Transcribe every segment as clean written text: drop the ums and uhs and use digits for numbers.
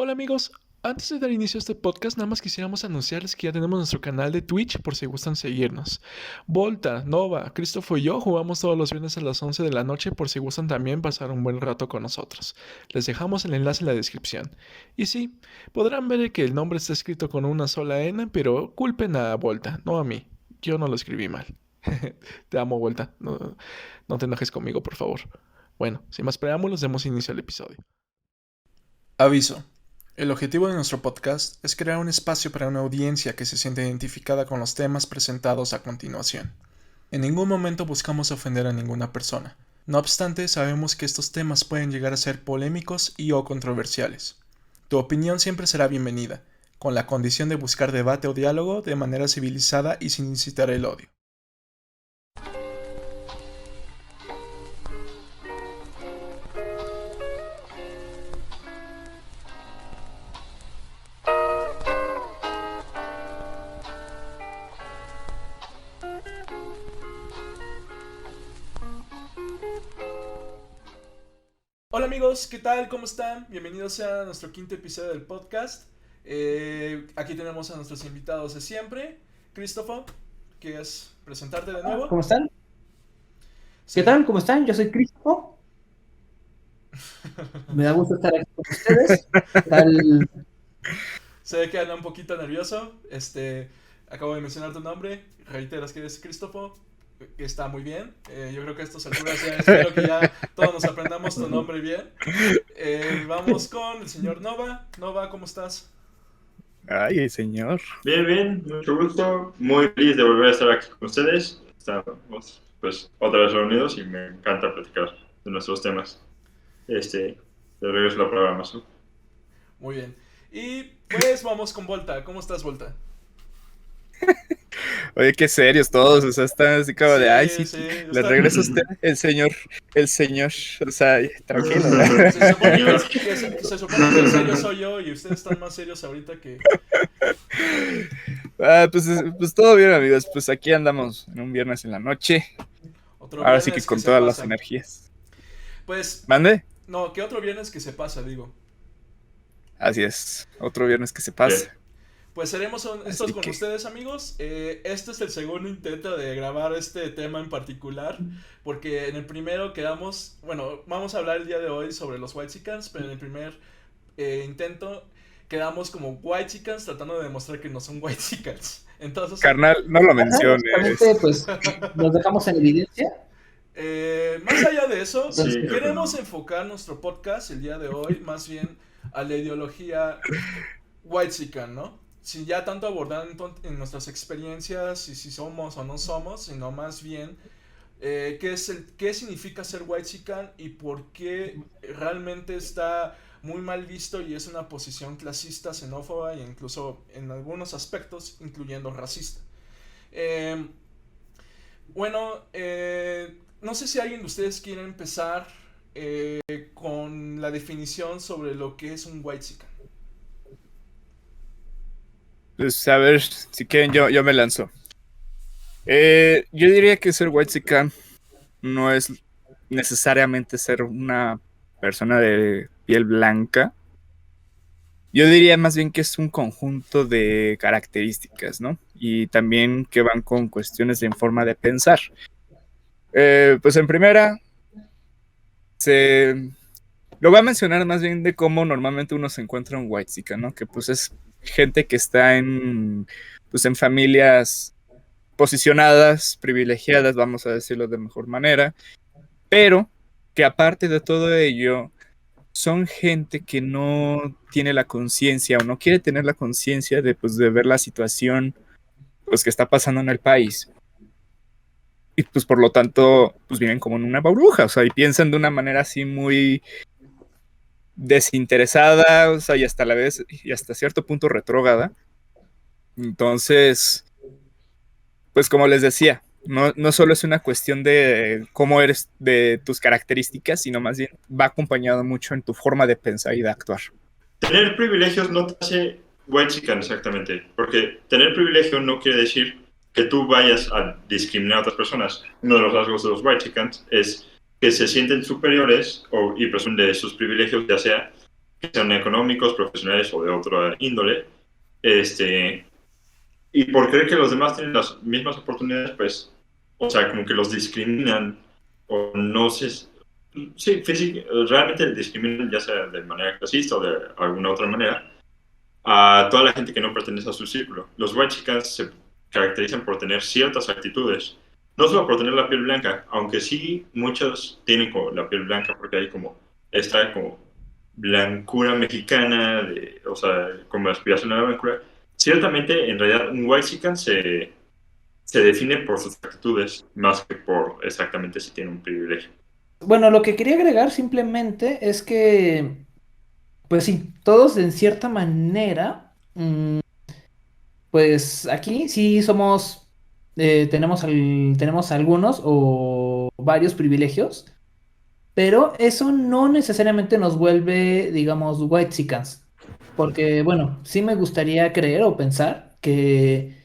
Hola amigos, antes de dar inicio a este podcast, nada más quisiéramos anunciarles que ya tenemos nuestro canal de Twitch por si gustan seguirnos. Volta, Nova, Christopher y yo jugamos todos los viernes a las 11 de la noche por si gustan también pasar un buen rato con nosotros. Les dejamos el enlace en la descripción. Y sí, podrán ver que el nombre está escrito con una sola N, pero culpen a Volta, no a mí. Yo no lo escribí mal. Te amo, Volta. No te enojes conmigo, por favor. Bueno, sin más preámbulos, demos inicio al episodio. Aviso. El objetivo de nuestro podcast es crear un espacio para una audiencia que se siente identificada con los temas presentados a continuación. En ningún momento buscamos ofender a ninguna persona. No obstante, sabemos que estos temas pueden llegar a ser polémicos y o controversiales. Tu opinión siempre será bienvenida, con la condición de buscar debate o diálogo de manera civilizada y sin incitar el odio. Hola amigos, ¿qué tal? ¿Cómo están? Bienvenidos a nuestro quinto episodio del podcast. Aquí tenemos a nuestros invitados de siempre. Christopher, ¿quieres presentarte de nuevo? ¿Cómo están? ¿Qué Sí. tal? ¿Cómo están? Yo soy Cristo. Me da gusto estar aquí con ustedes. ¿Qué tal? Se ve que anda un poquito nervioso. Acabo de mencionar tu nombre. Reiteras que eres Christopher. Que está muy bien. Yo creo que a estas alturas ya espero que ya todos nos aprendamos tu nombre bien. Vamos con el señor Nova. Nova, ¿cómo estás? Ay, señor. Bien, bien, mucho gusto. Muy feliz de volver a estar aquí con ustedes. Estamos pues otra vez reunidos y me encanta platicar de nuestros temas. De regreso a la programación. Muy bien. Y pues vamos con Volta. ¿Cómo estás, Volta? Oye, qué serios todos, o sea, están así como de, ay, Sí, sí, sí. le regresa a usted, el señor, o sea, tranquilo, ¿verdad? Se supone Señor. se supone que el serio soy yo y ustedes están más serios ahorita que... Pues todo bien, amigos, pues aquí andamos en un viernes en la noche, Otro ahora sí que viernes que con se todas las pasa. energías. Pues, ¿Mande? no, que otro viernes que se pasa, digo. Así es, otro viernes que se Bien. pasa, Pues seremos estos así con que, ustedes, amigos. Este es el segundo intento de grabar este tema en particular. Porque en el primero quedamos. Bueno, vamos a hablar el día de hoy sobre los Whitexicans. Pero en el primer intento quedamos como Whitexicans tratando de demostrar que no son Whitexicans. Entonces, carnal, no lo Ajá, básicamente, menciones. pues nos dejamos en evidencia. más allá de eso, Entonces, Sí, creo que queremos no. enfocar nuestro podcast el día de hoy más bien a la ideología Whitezican, ¿no? Sin ya tanto abordar en nuestras experiencias y si somos o no somos, sino más bien qué significa ser Whitezican y por qué realmente está muy mal visto y es una posición clasista, xenófoba e incluso en algunos aspectos incluyendo racista. Eh, bueno, no sé si alguien de ustedes quiere empezar con la definición sobre lo que es un Whitezican. Pues a ver, si quieren yo me lanzo. Yo diría que ser whitexican no es necesariamente ser una persona de piel blanca. Yo diría más bien que es un conjunto de características, ¿no? Y también que van con cuestiones de forma de pensar. Pues en primera, se lo voy a mencionar más bien de cómo normalmente uno se encuentra un whitexican, ¿no? Que pues es gente que está pues en familias posicionadas, privilegiadas, vamos a decirlo de mejor manera, pero que aparte de todo ello, son gente que no tiene la conciencia o no quiere tener la conciencia de, pues, de ver la situación pues, que está pasando en el país. Y pues por lo tanto, pues viven como en una burbuja, o sea, y piensan de una manera así muy desinteresada, o sea, y hasta la vez, y hasta cierto punto retrógrada. Entonces, pues como les decía, no solo es una cuestión de cómo eres, de tus características, sino más bien va acompañado mucho en tu forma de pensar y de actuar. Tener privilegios no te hace white chican exactamente, porque tener privilegio no quiere decir que tú vayas a discriminar a otras personas. Uno de los rasgos de los white chicans es que se sienten superiores y presumen de sus privilegios, ya sea que sean económicos, profesionales o de otra índole, y por creer que los demás tienen las mismas oportunidades, pues, o sea, como que los discriminan o no sé, sí, realmente discriminan ya sea de manera clasista o de alguna otra manera a toda la gente que no pertenece a su círculo. Los white chicans se caracterizan por tener ciertas actitudes, no solo por tener la piel blanca, aunque sí muchos tienen como la piel blanca porque hay como esta como blancura mexicana, o sea, como aspiración a la blancura. Ciertamente, en realidad, un white chican se define por sus actitudes más que por exactamente si tiene un privilegio. Bueno, lo que quería agregar simplemente es que, pues sí, todos en cierta manera, pues aquí sí somos, tenemos algunos o varios privilegios, pero eso no necesariamente nos vuelve, digamos, whitexicans. Porque, bueno, sí me gustaría creer o pensar que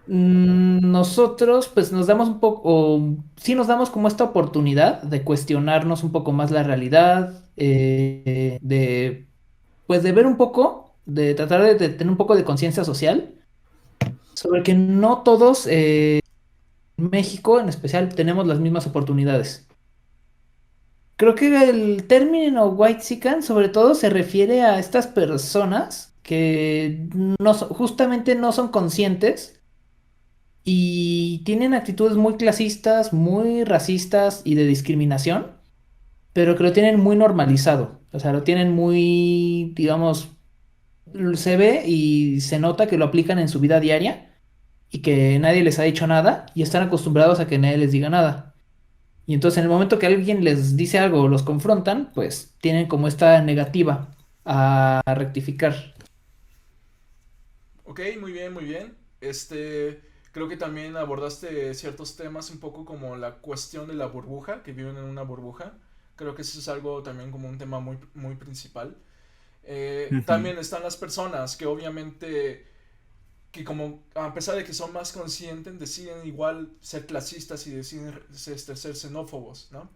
nosotros, pues nos damos un poco, o sí nos damos como esta oportunidad de cuestionarnos un poco más la realidad, pues de ver un poco, de tratar de tener un poco de conciencia social sobre que no todos en México en especial tenemos las mismas oportunidades. Creo que el término whitexican sobre todo se refiere a estas personas que justamente no son conscientes y tienen actitudes muy clasistas, muy racistas y de discriminación, pero que lo tienen muy normalizado. O sea, lo tienen muy, digamos, se ve y se nota que lo aplican en su vida diaria y que nadie les ha dicho nada y están acostumbrados a que nadie les diga nada. Y entonces en el momento que alguien les dice algo o los confrontan, pues tienen como esta negativa a rectificar. Ok, muy bien, muy bien. Creo que también abordaste ciertos temas un poco como la cuestión de la burbuja, que viven en una burbuja. Creo que eso es algo también como un tema muy, muy principal. Ujú. También están las personas que obviamente, que como a pesar de que son más conscientes, deciden igual ser clasistas y deciden ser xenófobos, ¿no?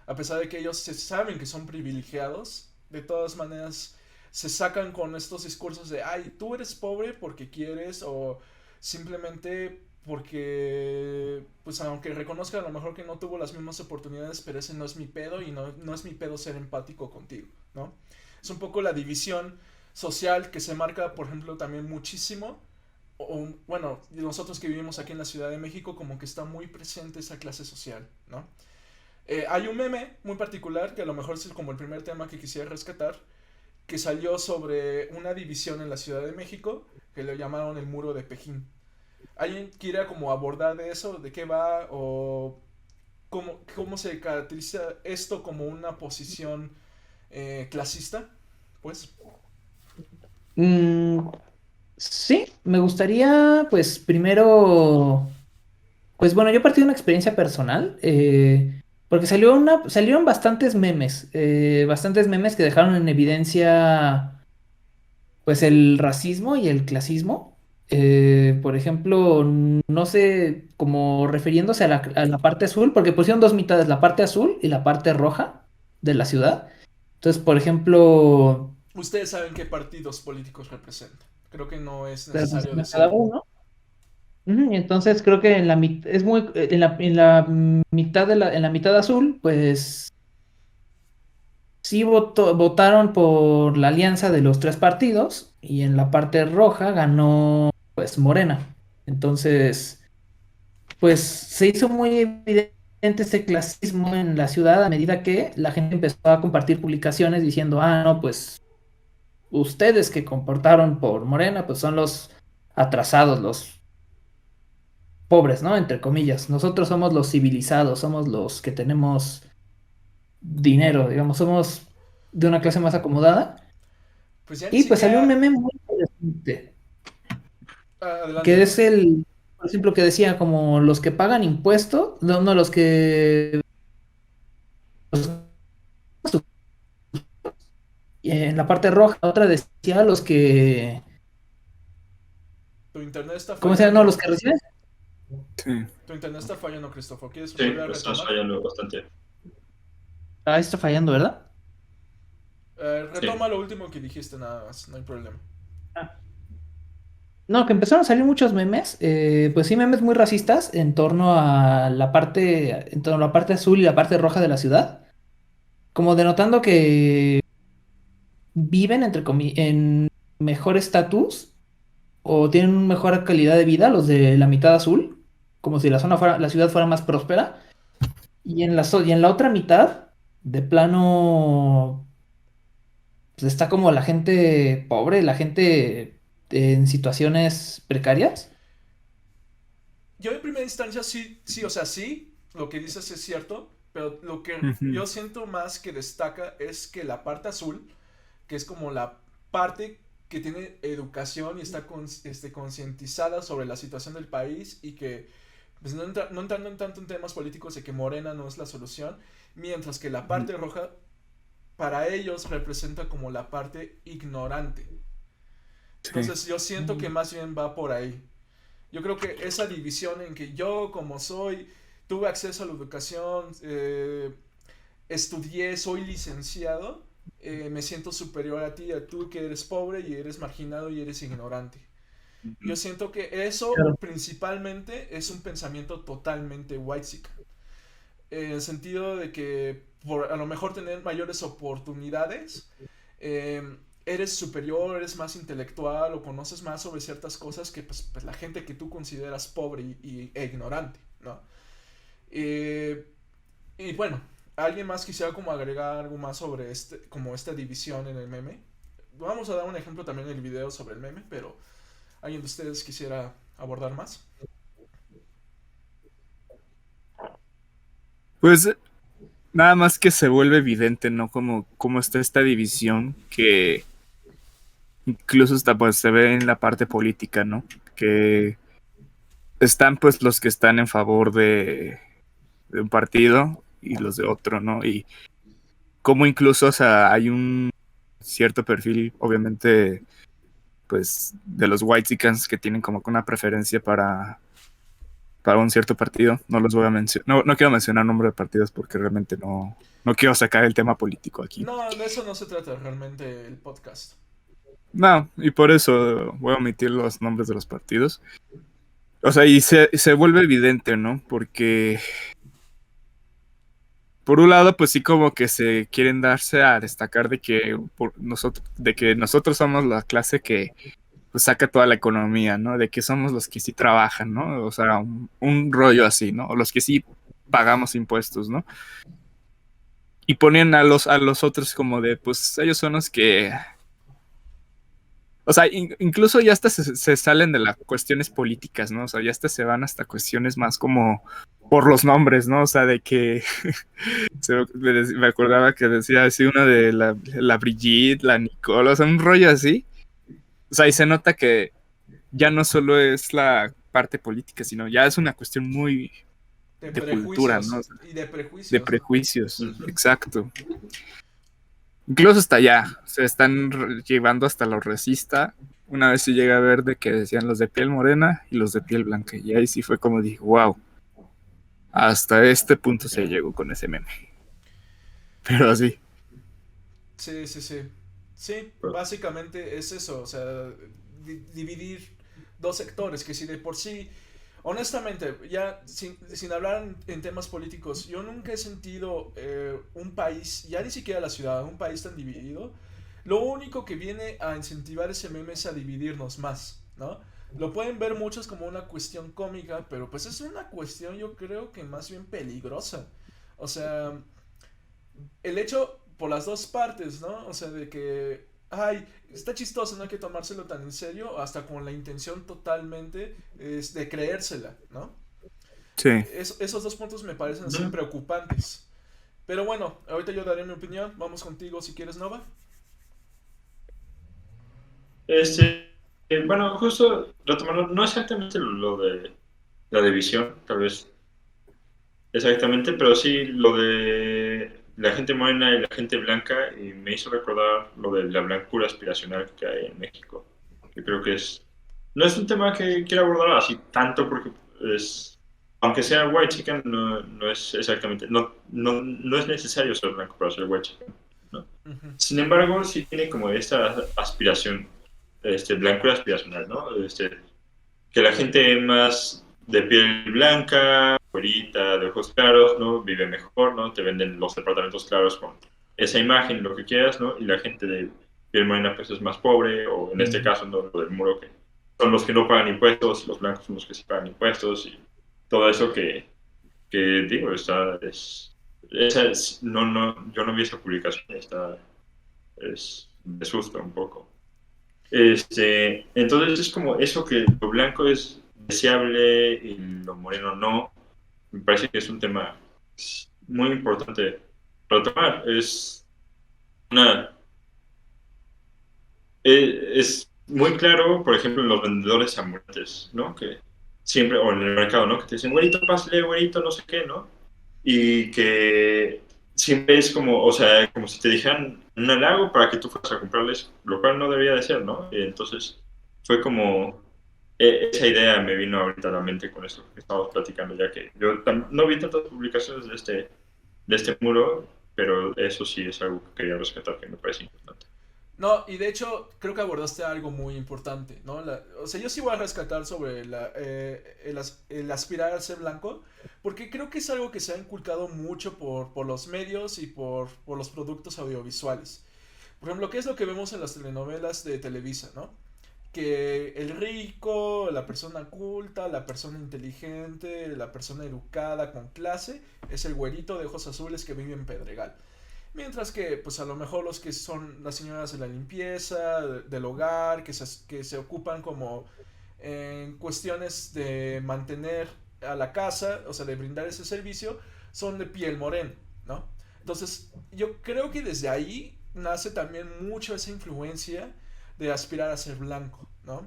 A pesar de que ellos se saben que son privilegiados, de todas maneras se sacan con estos discursos de, ay, tú eres pobre porque quieres o simplemente porque, pues aunque reconozca a lo mejor que no tuvo las mismas oportunidades, pero ese no es mi pedo y no es mi pedo ser empático contigo, ¿no? Es un poco la división social que se marca, por ejemplo, también muchísimo bueno, nosotros que vivimos aquí en la Ciudad de México, como que está muy presente esa clase social, ¿no? Hay un meme muy particular que a lo mejor es como el primer tema que quisiera rescatar, que salió sobre una división en la Ciudad de México que le llamaron el muro de Pekín. ¿Alguien quiere como abordar de eso? ¿De qué va? ¿O cómo se caracteriza esto como una posición clasista? Pues. Mm, sí, me gustaría, pues primero, pues bueno, yo partí de una experiencia personal, porque salieron bastantes memes que dejaron en evidencia, pues el racismo y el clasismo. Por ejemplo, no sé, como refiriéndose a la parte azul, porque pusieron dos mitades, la parte azul y la parte roja de la ciudad. Entonces, por ejemplo, Ustedes saben qué partidos políticos representan. Creo que no es se necesario menciona cada decirlo. uno. Ujú, y entonces creo que en la es muy en la mitad en la mitad azul, pues sí votaron por la alianza de los tres partidos y en la parte roja ganó pues Morena. Entonces, pues se hizo muy evidente este clasismo en la ciudad a medida que la gente empezó a compartir publicaciones diciendo, ah, no, pues ustedes que comportaron por Morena, pues son los atrasados, los pobres, ¿no? Entre comillas. Nosotros somos los civilizados, somos los que tenemos dinero, digamos, somos de una clase más acomodada. Pues ya ni Y pues salió un siquiera... meme muy interesante, Adelante, que es adelante. por ejemplo, que decía como los que pagan impuestos, no, no, los que... en la parte roja, otra decía los que... Tu internet está ¿Cómo se llama? No, fallando. los que reciben. Sí. Tu internet está fallando, Cristóforo. ¿Quieres Sí, volver a estás retomar? fallando bastante. Ah, está fallando, ¿verdad? Sí. Retoma lo último que dijiste nada más, no hay problema. No, que empezaron a salir muchos memes, pues sí, memes muy racistas en torno a la parte azul y la parte roja de la ciudad, como denotando que viven en mejor estatus o tienen una mejor calidad de vida los de la mitad azul, como si la ciudad fuera más próspera, y en la otra mitad, de plano, pues está como la gente pobre, la gente en situaciones precarias. Yo en primera instancia sí, sí, o sea, sí, lo que dices es cierto, pero lo que Ujú. yo siento más que destaca es que la parte azul, que es como la parte que tiene educación y está concientizada sobre la situación del país y que, pues no entrando en tanto en temas políticos de que Morena no es la solución, mientras que la parte roja para ellos representa como la parte ignorante. Sí. Entonces yo siento que más bien va por ahí. Yo creo que esa división en que yo, como soy, tuve acceso a la educación, estudié, soy licenciado, me siento superior a tú que eres pobre y eres marginado y eres ignorante. Yo siento que eso Claro. principalmente es un pensamiento totalmente white, en el sentido de que por a lo mejor tener mayores oportunidades, eres superior, eres más intelectual o conoces más sobre ciertas cosas que pues, la gente que tú consideras pobre e ignorante, ¿no? Eh, y bueno, ¿alguien más quisiera como agregar algo más sobre como esta división en el meme? Vamos a dar un ejemplo también en el video sobre el meme, pero ¿alguien de ustedes quisiera abordar más? Pues nada más que se vuelve evidente, ¿no? Como está esta división que incluso hasta pues se ve en la parte política, ¿no? Que están pues los que están en favor de un partido y los de otro, ¿no? Y como incluso, o sea, hay un cierto perfil, obviamente, pues, de los whitexicans que tienen como que una preferencia para un cierto partido. No los voy a mencionar, no quiero mencionar nombre de partidos porque realmente no quiero sacar el tema político aquí. No, de eso no se trata realmente el podcast. No, y por eso voy a omitir los nombres de los partidos. O sea, y se vuelve evidente, ¿no? Porque por un lado, pues sí como que se quieren darse a destacar de que nosotros somos la clase que pues saca toda la economía, ¿no? De que somos los que sí trabajan, ¿no? O sea, un rollo así, ¿no? O los que sí pagamos impuestos, ¿no? Y ponen a los otros como de, pues ellos son los que, o sea, incluso ya hasta se salen de las cuestiones políticas, ¿no? O sea, ya hasta se van hasta cuestiones más como por los nombres, ¿no? O sea, de que me acordaba que decía así una de la Brigitte, la Nicole, o sea, un rollo así. O sea, y se nota que ya no solo es la parte política, sino ya es una cuestión muy De de cultura, prejuicios ¿no? y de De prejuicios, ¿no? prejuicios, Ujú. exacto. Incluso hasta allá, se están llevando hasta lo racista. Una vez sí llegué a ver de que decían los de piel morena y los de piel blanca. Y ahí sí fue como dije, wow, hasta este punto se llegó con ese meme. Pero así. Sí, sí, sí. Sí, básicamente es eso, o sea, dividir dos sectores, que si de por sí, honestamente, ya sin hablar en temas políticos, yo nunca he sentido un país, ya ni siquiera la ciudad, un país tan dividido. Lo único que viene a incentivar ese meme es a dividirnos más, ¿no? Lo pueden ver muchos como una cuestión cómica, pero pues es una cuestión yo creo que más bien peligrosa. O sea, el hecho por las dos partes, ¿no? O sea, de que, ay, está chistoso, no hay que tomárselo tan en serio, hasta con la intención totalmente de creérsela, ¿no? Sí. Esos dos puntos me parecen así Ujú. preocupantes. Pero bueno, ahorita yo daré mi opinión. Vamos contigo si quieres, Nova. Bueno, justo retomando, no exactamente lo de la división, tal vez exactamente, pero sí lo de la gente morena y la gente blanca, y me hizo recordar lo de la blancura aspiracional que hay en México. Yo creo que no es un tema que quiera abordar así tanto porque aunque sea white chicken, no es exactamente, no es necesario ser blanco para ser white chicken. ¿no? Ujú. Sin embargo, sí tiene como esta aspiración, blancura aspiracional, ¿no? Que la gente más de piel blanca, güerita, de ojos claros, ¿no? Vive mejor, ¿no? Te venden los departamentos claros con esa imagen, lo que quieras, ¿no? Y la gente de piel morena pues es más pobre, o en este caso, ¿no? Lo del muro, que son los que no pagan impuestos, los blancos son los que sí pagan impuestos, y todo eso que digo, yo no vi esa publicación, me asusta un poco. Entonces es como eso, que lo blanco es deseable y lo moreno no. Me parece que es un tema muy importante para tomar. Una, es muy claro, por ejemplo, en los vendedores ambulantes, ¿no? Que siempre, o en el mercado, ¿no? Que te dicen, güerito, pásale, güerito, no sé qué, ¿no? Y que siempre es como, o sea, como si te dijeran un halago para que tú fueras a comprarles, lo cual no debería de ser, ¿no? Entonces fue como, esa idea me vino ahorita a la mente con esto que estamos platicando, ya que yo no vi tantas publicaciones de este muro, pero eso sí es algo que quería rescatar, que me parece importante. No, y de hecho creo que abordaste algo muy importante, ¿no? O sea, yo sí voy a rescatar sobre el aspirar a ser blanco, porque creo que es algo que se ha inculcado mucho por los medios y por los productos audiovisuales. Por ejemplo, ¿qué es lo que vemos en las telenovelas de Televisa, ¿no? Que el rico, la persona culta, la persona inteligente, la persona educada con clase, es el güerito de ojos azules que vive en Pedregal. Mientras que, pues a lo mejor los que son las señoras de la limpieza, del hogar, que se ocupan como en cuestiones de mantener a la casa, o sea, de brindar ese servicio, son de piel morena, ¿no? Entonces, yo creo que desde ahí nace también mucho esa influencia de aspirar a ser blanco, ¿no?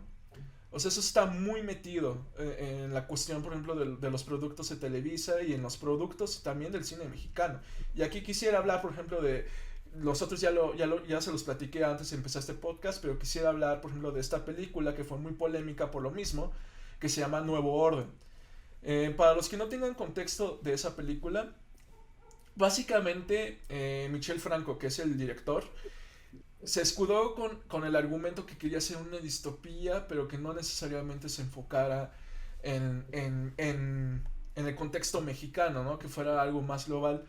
O sea, eso está muy metido en la cuestión, por ejemplo, de los productos de Televisa y en los productos también del cine mexicano. Y aquí quisiera hablar, por ejemplo, de los otros ya se los platiqué antes de empezar este podcast, pero quisiera hablar, por ejemplo, de esta película que fue muy polémica por lo mismo, que se llama Nuevo Orden. Para los que no tengan contexto de esa película, básicamente Michel Franco, que es el director, se escudó con el argumento que quería ser una distopía, pero que no necesariamente se enfocara en el contexto mexicano, ¿no? Que fuera algo más global.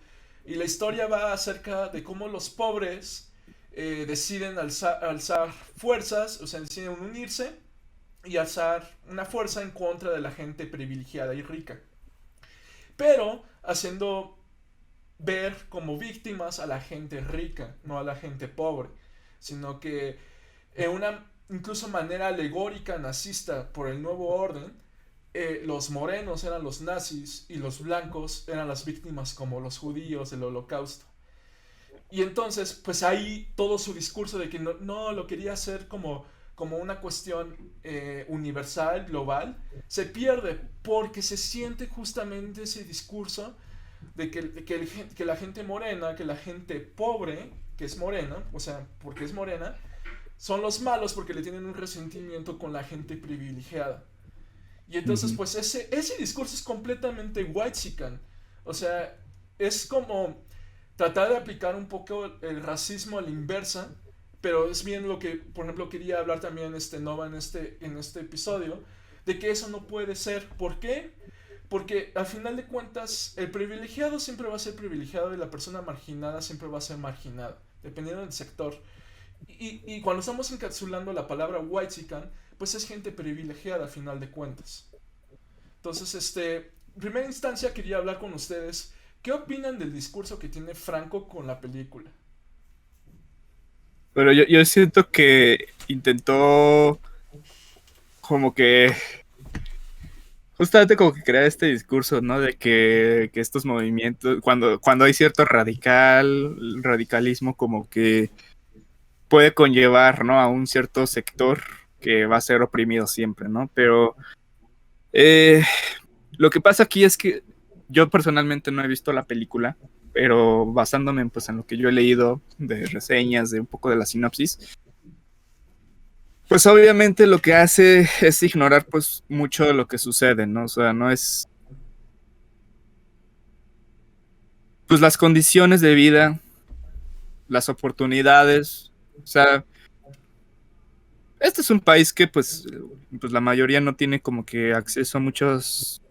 Y la historia va acerca de cómo los pobres deciden alzar fuerzas, o sea, deciden unirse y alzar una fuerza en contra de la gente privilegiada y rica. Pero haciendo ver como víctimas a la gente rica, no a la gente pobre, sino que en una incluso manera alegórica nazista por el nuevo orden, los morenos eran los nazis y los blancos eran las víctimas como los judíos del holocausto. Y entonces, pues ahí todo su discurso de que no lo quería hacer como una cuestión universal, global, se pierde porque se siente justamente ese discurso de que la gente morena, que la gente pobre, que es morena, o sea, porque es morena, son los malos porque le tienen un resentimiento con la gente privilegiada. Y entonces, Ujú. pues ese discurso es completamente whitezican. O sea, es como tratar de aplicar un poco el racismo a la inversa, pero es bien lo que, por ejemplo, quería hablar también Nova en este episodio, de que eso no puede ser. ¿Por qué? Porque al final de cuentas, el privilegiado siempre va a ser privilegiado y la persona marginada siempre va a ser marginada, dependiendo del sector. Y cuando estamos encapsulando la palabra whitezican, pues es gente privilegiada al final de cuentas. Entonces, en primera instancia quería hablar con ustedes. ¿Qué opinan del discurso que tiene Franco con la película? Pero yo siento que intentó como que justamente como que crear este discurso, ¿no? De que estos movimientos, cuando hay cierto radicalismo como que puede conllevar, ¿no? A un cierto sector que va a ser oprimido siempre, ¿no? Pero eh, lo que pasa aquí es que yo personalmente no he visto la película, pero basándome pues, en lo que yo he leído de reseñas, de un poco de la sinopsis, pues obviamente lo que hace es ignorar pues mucho de lo que sucede, ¿no? O sea, no es pues las condiciones de vida las oportunidades. O sea, este es un país que pues la mayoría no tiene como que acceso a muchos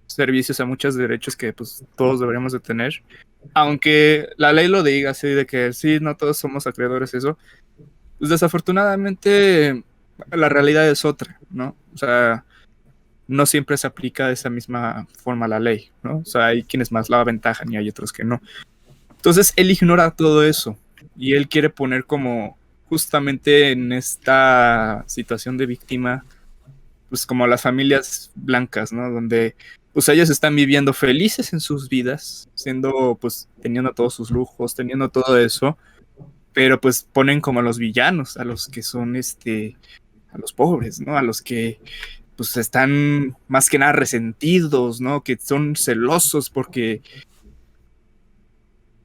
servicios, a muchos derechos que pues todos deberíamos de tener. Aunque la ley lo diga así de que sí, no todos somos acreedores, eso, pues desafortunadamente la realidad es otra, ¿no? O sea, no siempre se aplica de esa misma forma la ley, ¿no? O sea, hay quienes más la aventajan y hay otros que no. Entonces él ignora todo eso y él quiere poner como justamente en esta situación de víctima, pues como las familias blancas, ¿no? Donde pues ellos están viviendo felices en sus vidas, siendo pues teniendo todos sus lujos, teniendo todo eso, pero pues ponen como a los villanos, a los que son a los pobres, ¿no? A los que pues están más que nada resentidos, ¿no? Que son celosos porque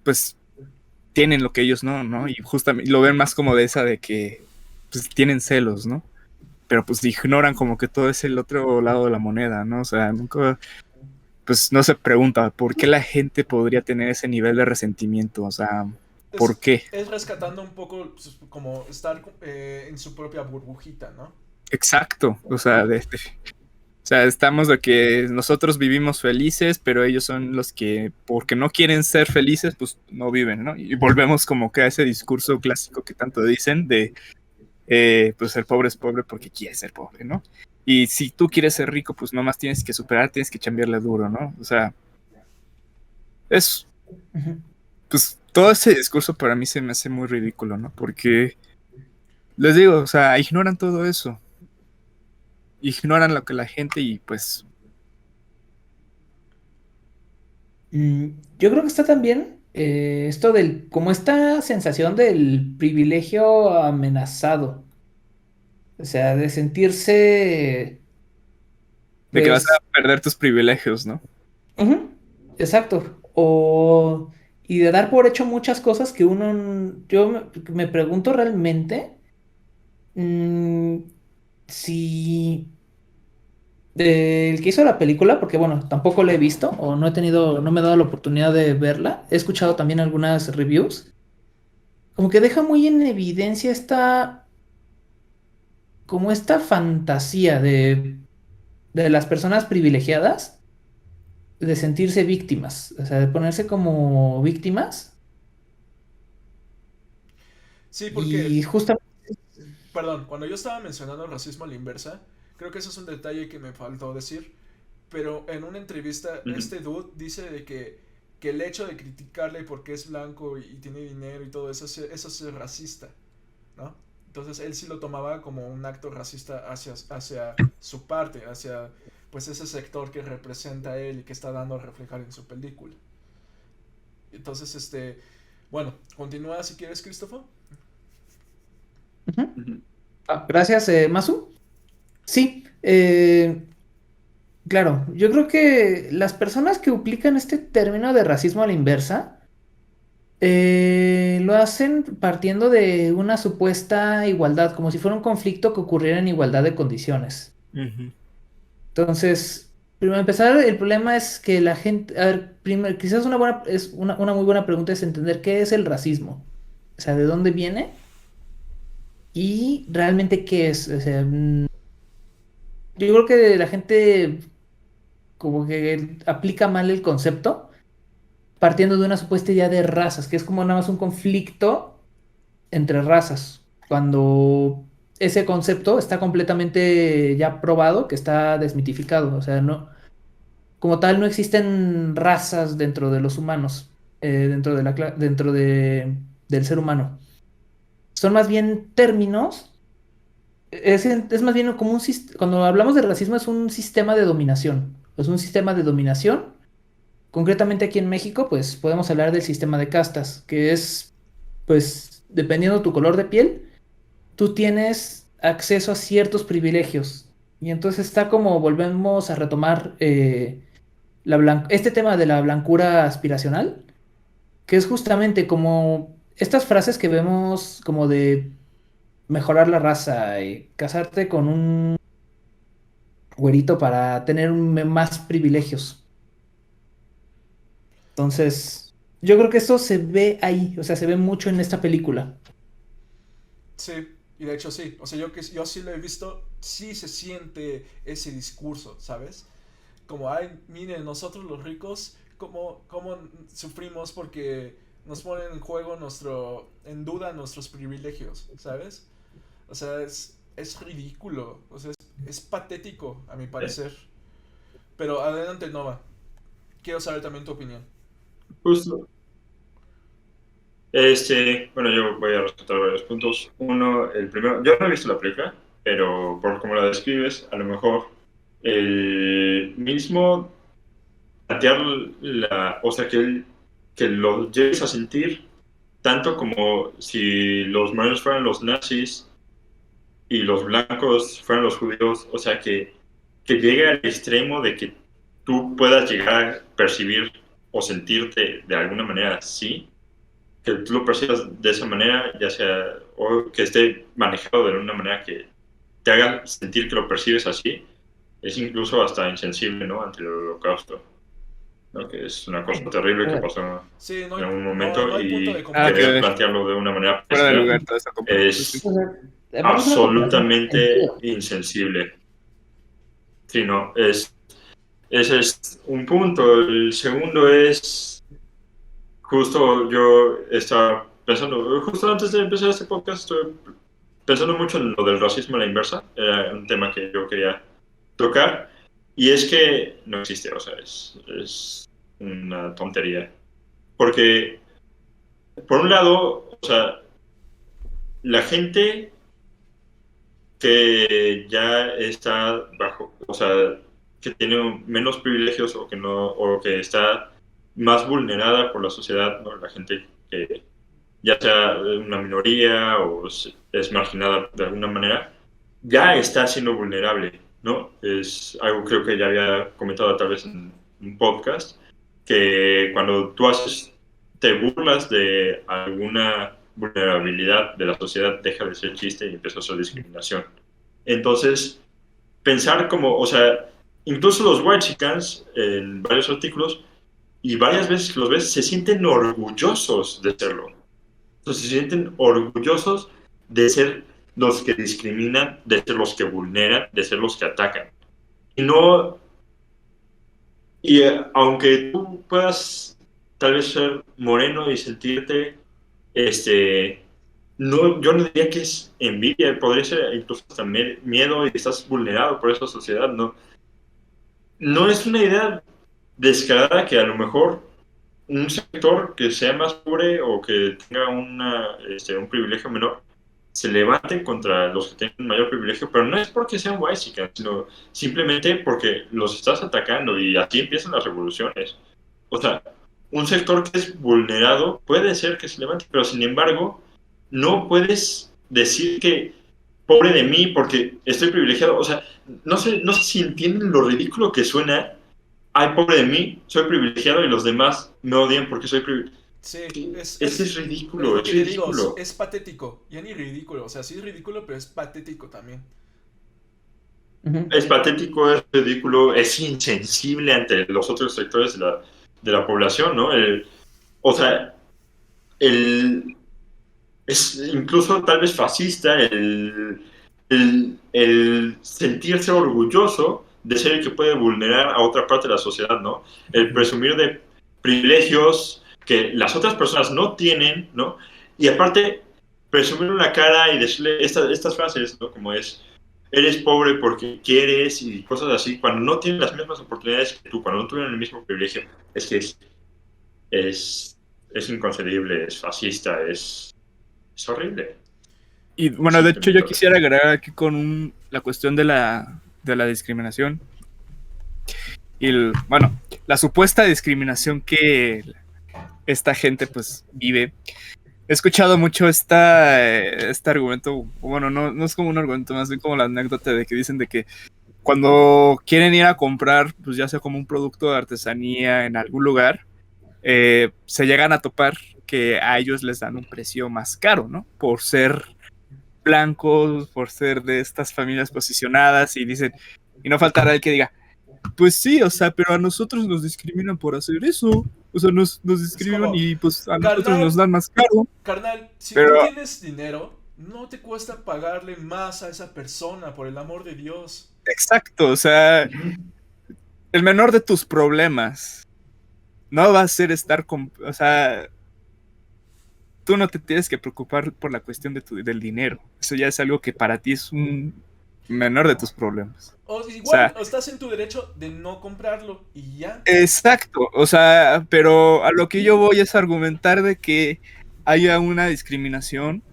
pues tienen lo que ellos no, ¿no? Y justamente lo ven más como de esa de que pues tienen celos, ¿no? Pero pues ignoran como que todo es el otro lado de la moneda, ¿no? O sea, nunca, pues no se pregunta por qué la gente podría tener ese nivel de resentimiento, o sea, ¿por qué? Es rescatando un poco pues, como estar en su propia burbujita, ¿no? Exacto, o sea, o sea, estamos de que nosotros vivimos felices, pero ellos son los que, porque no quieren ser felices, pues no viven, ¿no? Y volvemos como que a ese discurso clásico que tanto dicen de, pues el pobre es pobre porque quiere ser pobre, ¿no? Y si tú quieres ser rico, pues nomás tienes que superar, tienes que chambearle duro, ¿no? O sea, es, pues todo ese discurso para mí se me hace muy ridículo, ¿no? Porque, les digo, o sea, ignoran todo eso, ignoran lo que la gente y pues... Yo creo que está también esto del, como esta sensación del privilegio amenazado. O sea, de sentirse, de que vas a pues, perder tus privilegios, ¿no? ujú, exacto. Y de dar por hecho muchas cosas que yo me pregunto realmente mm, si el que hizo la película, porque bueno, tampoco la he visto o no me he dado la oportunidad de verla. He escuchado también algunas reviews. Como que deja muy en evidencia como esta fantasía de las personas privilegiadas de sentirse víctimas, o sea, de ponerse como víctimas Sí, porque, y justamente... perdón, cuando yo estaba mencionando el racismo a la inversa, creo que eso es un detalle que me faltó decir, pero en una entrevista Ujú. este dude dice de que el hecho de criticarle porque es blanco y tiene dinero y todo eso, eso es ser racista, ¿no? Entonces él sí lo tomaba como un acto racista hacia su parte, hacia pues ese sector que representa a él y que está dando a reflejar en su película. Entonces, bueno, continúa si quieres, Christopher. Ujú. Ujú. Gracias, Masu. Sí, claro, yo creo que las personas que aplican este término de racismo a la inversa lo hacen partiendo de una supuesta igualdad, como si fuera un conflicto que ocurriera en igualdad de condiciones. Ujú. Entonces, primero empezar, el problema es que la gente, a ver, primero, quizás una muy buena pregunta es entender qué es el racismo, o sea, de dónde viene y realmente qué es. O sea, yo creo que la gente como que aplica mal el concepto partiendo de una supuesta idea de razas, que es como nada más un conflicto entre razas, cuando ese concepto está completamente ya probado, que está desmitificado, o sea, no, como tal no existen razas dentro de los humanos, del ser humano. Son más bien términos, es más bien como cuando hablamos de racismo es un sistema de dominación, es un sistema de dominación. Concretamente aquí en México, pues podemos hablar del sistema de castas, que es, pues, dependiendo de tu color de piel, tú tienes acceso a ciertos privilegios. Y entonces está como volvemos a retomar este tema de la blancura aspiracional, que es justamente como estas frases que vemos como de mejorar la raza y casarte con un güerito para tener más privilegios. Entonces, Yo creo que eso se ve ahí, o sea, se ve mucho en esta película. Sí, y de hecho sí. O sea, yo sí lo he visto, sí se siente ese discurso, ¿sabes? Como, ay, miren, nosotros los ricos, cómo sufrimos porque nos ponen en juego en duda nuestros privilegios, ¿sabes? O sea, es ridículo, o sea, es patético, a mi parecer. Pero adelante, Nova. Quiero saber también tu opinión. Justo. Bueno, yo voy a rescatar varios puntos. Uno, el primero, yo no he visto la película, pero por cómo la describes, a lo mejor el mismo plantear o sea, que lo llegues a sentir tanto como si los morenos fueran los nazis y los blancos fueran los judíos, o sea, que llegue al extremo de que tú puedas llegar a percibir o sentirte de alguna manera así, que tú lo percibas de esa manera, ya sea, o que esté manejado de una manera que te haga sentir que lo percibes así, es incluso hasta insensible, ¿no? Ante el holocausto, ¿no? Que es una cosa terrible que pasó Sí, en un no momento hay punto y de querer que comparación. plantearlo de una manera fuera de parecida lugar toda esa comparación. Sí. es O sea, aparte es una comparación sin absolutamente sentido. insensible. Sí, no, ese es un punto. El segundo es, justo yo estaba pensando, justo antes de empezar este podcast, estuve pensando mucho en lo del racismo a la inversa. Era un tema que yo quería tocar. Y es que no existe, o sea, es una tontería. Porque, por un lado, o sea, la gente que ya está bajo, o sea, que tiene menos privilegios o que no, o que está más vulnerada por la sociedad, ¿no? La gente que ya sea una minoría o es marginada de alguna manera, ya está siendo vulnerable, ¿no? Es algo creo que ya había comentado tal vez en un podcast, que cuando tú te burlas de alguna vulnerabilidad de la sociedad, deja de ser chiste y empieza a ser discriminación. Entonces, pensar como, o sea, incluso los whitexicans en varios artículos y varias veces que los ves, se sienten orgullosos de serlo. Entonces, se sienten orgullosos de ser los que discriminan, de ser los que vulneran, de ser los que atacan. Y no, aunque tú puedas tal vez ser moreno y sentirte, no, yo no diría que es envidia, podría ser incluso hasta miedo y estás vulnerado por esa sociedad, no, no es una idea descarada que a lo mejor un sector que sea más pobre o que tenga un privilegio menor se levanten contra los que tienen mayor privilegio, pero no es porque sean white, sino simplemente porque los estás atacando y así empiezan las revoluciones. O sea, un sector que es vulnerado puede ser que se levante, pero sin embargo, no puedes decir que pobre de mí porque estoy privilegiado. O sea, no sé si entienden lo ridículo que suena. Ay, pobre de mí, soy privilegiado y los demás me odian porque soy privilegiado. Sí, Es que es es ridículo, lo es que te digo, ridículo. es patético. Ya ni ridículo, o sea, sí es ridículo, pero es patético también. Ujú. Es patético, es ridículo, es insensible ante los otros sectores de la población, ¿no? O sea, el, es incluso tal vez fascista el sentirse orgulloso de ser el que puede vulnerar a otra parte de la sociedad, ¿no? El presumir de privilegios que las otras personas no tienen, ¿no? Y aparte, presumir una cara y decirle estas frases, ¿no? Como eres pobre porque quieres y cosas así, cuando no tienen las mismas oportunidades que tú, cuando no tuvieron el mismo privilegio, es que es, es inconcebible, es fascista, es horrible. Y bueno, de hecho yo Simplemente quisiera horrible. agregar aquí con la cuestión de la discriminación. Y bueno, la supuesta discriminación que esta gente pues vive. He escuchado mucho este argumento, bueno, no es como un argumento, más bien como la anécdota de que dicen de que cuando quieren ir a comprar, pues ya sea como un producto de artesanía en algún lugar, se llegan a topar que a ellos les dan un precio más caro, ¿no? Por ser blancos, por ser de estas familias posicionadas y dicen, y no faltará el que diga, pues sí, o sea, pero a nosotros nos discriminan por hacer eso. O sea, nos discriminan como, y pues a nosotros carnal, nos dan más caro. carnal, si tú Pero tienes dinero, no te cuesta pagarle más a esa persona, por el amor de Dios. exacto, o sea, el menor de tus problemas no va a ser estar con, o sea, tú no te tienes que preocupar por la cuestión del dinero. Eso ya es algo que para ti es un menor de tus problemas. O O igual, sea, o estás en tu derecho de no comprarlo y ya. exacto, o sea, pero a lo que yo voy es argumentar de que haya una discriminación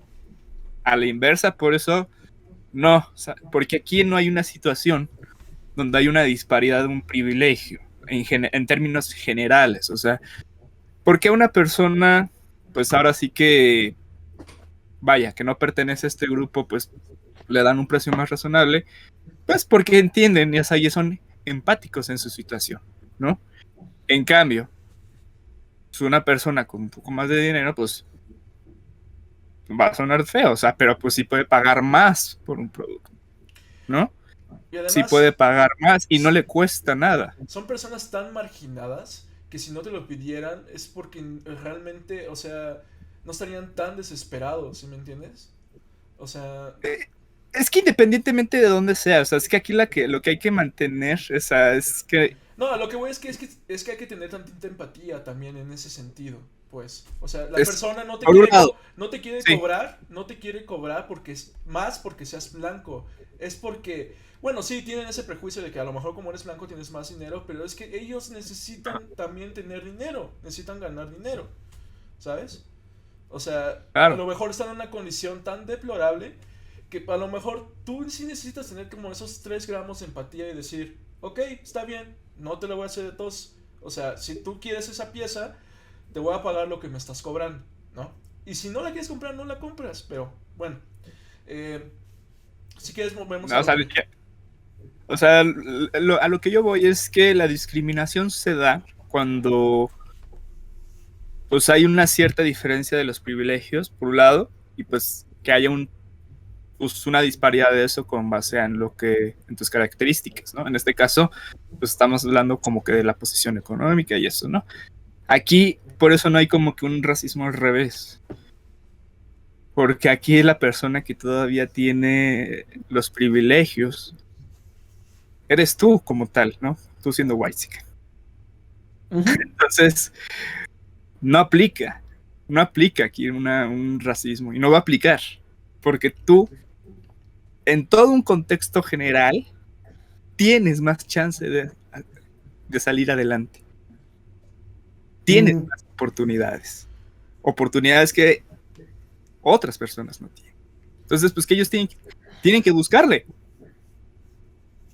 a la inversa, por eso no, o sea, porque aquí no hay una situación donde hay una disparidad de un privilegio en términos generales, o sea, porque a una persona, pues ahora sí que, vaya, que no pertenece a este grupo, pues le dan un precio más razonable, pues porque entienden, o sea, y son empáticos en su situación, ¿no? En cambio, si una persona con un poco más de dinero, pues va a sonar feo, o sea, pero pues sí puede pagar más por un producto, ¿no? Y Sí además, puede pagar más y no le cuesta nada. son personas tan marginadas que si no te lo pidieran es porque realmente, o sea, no estarían tan desesperados, ¿sí me entiendes? O sea, Es que independientemente de dónde sea, o sea, es que aquí lo que hay que mantener, o sea, es que, no, lo que voy es que hay que tener tantita empatía también en ese sentido, pues. O sea, la es, persona por un lado, sí, no te quiere cobrar porque es más porque seas blanco. Es porque, bueno, sí, tienen ese prejuicio de que a lo mejor como eres blanco tienes más dinero, pero es que ellos necesitan también tener dinero, necesitan ganar dinero, ¿sabes? O sea, a claro, lo mejor están en una condición tan deplorable que a lo mejor tú sí necesitas tener como esos 3 gramos de empatía y decir, ok, está bien, no te lo voy a hacer de tos. O sea, si tú quieres esa pieza, te voy a pagar lo que me estás cobrando, ¿no? Y si no la quieres comprar, no la compras, pero bueno. Eh, si quieres, volvemos no, al o sea, otro. o sea, a lo que yo voy es que la discriminación se da cuando pues hay una cierta diferencia de los privilegios, por un lado, y pues que haya pues, una disparidad de eso con base en lo que, en tus características, ¿no? En este caso, pues estamos hablando como que de la posición económica y eso, ¿no? Aquí, por eso no hay como que un racismo al revés, porque aquí la persona que todavía tiene los privilegios eres tú como tal, ¿no? Tú siendo white. Ujú. Entonces, no aplica, no aplica aquí un racismo y no va a aplicar, porque tú, en todo un contexto general, tienes más chance de salir adelante, tienes Mm, más oportunidades, oportunidades que otras personas no tienen. Entonces, pues que ellos tienen que buscarle,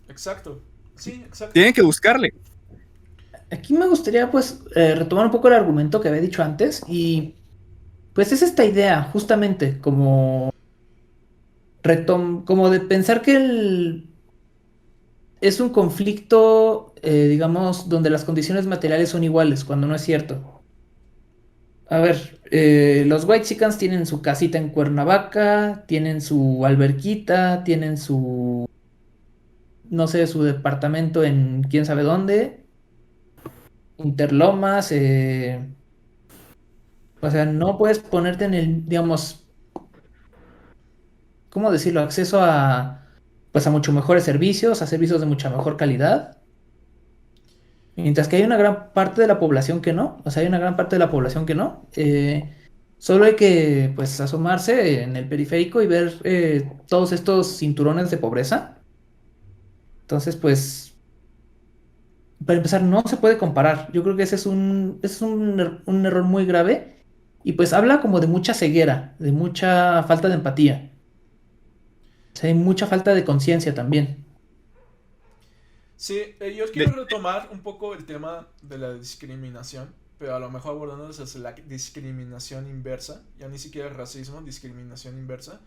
Exacto. Sí, exacto. tienen que buscarle. Aquí me gustaría pues retomar un poco el argumento que había dicho antes y pues es esta idea justamente como de pensar que es un conflicto, digamos, donde las condiciones materiales son iguales, cuando no es cierto. A ver, los Whitexicans tienen su casita en Cuernavaca, tienen su alberquita, tienen su, no sé, su departamento en quién sabe dónde, Interlomas, o sea, no puedes ponerte en el, digamos, ¿cómo decirlo? Acceso a, pues a mucho mejores servicios, a servicios de mucha mejor calidad. Mientras que hay una gran parte de la población que no, o sea, hay una gran parte de la población que no. Solo hay que, pues, asomarse en el periférico y ver todos estos cinturones de pobreza. Entonces, pues, para empezar, no se puede comparar. Yo creo que ese es un error muy grave y pues habla como de mucha ceguera, de mucha falta de empatía. O sea, hay mucha falta de conciencia también. Sí, yo quiero retomar un poco el tema de la discriminación, pero a lo mejor abordando desde la discriminación inversa, ya ni siquiera racismo, discriminación inversa,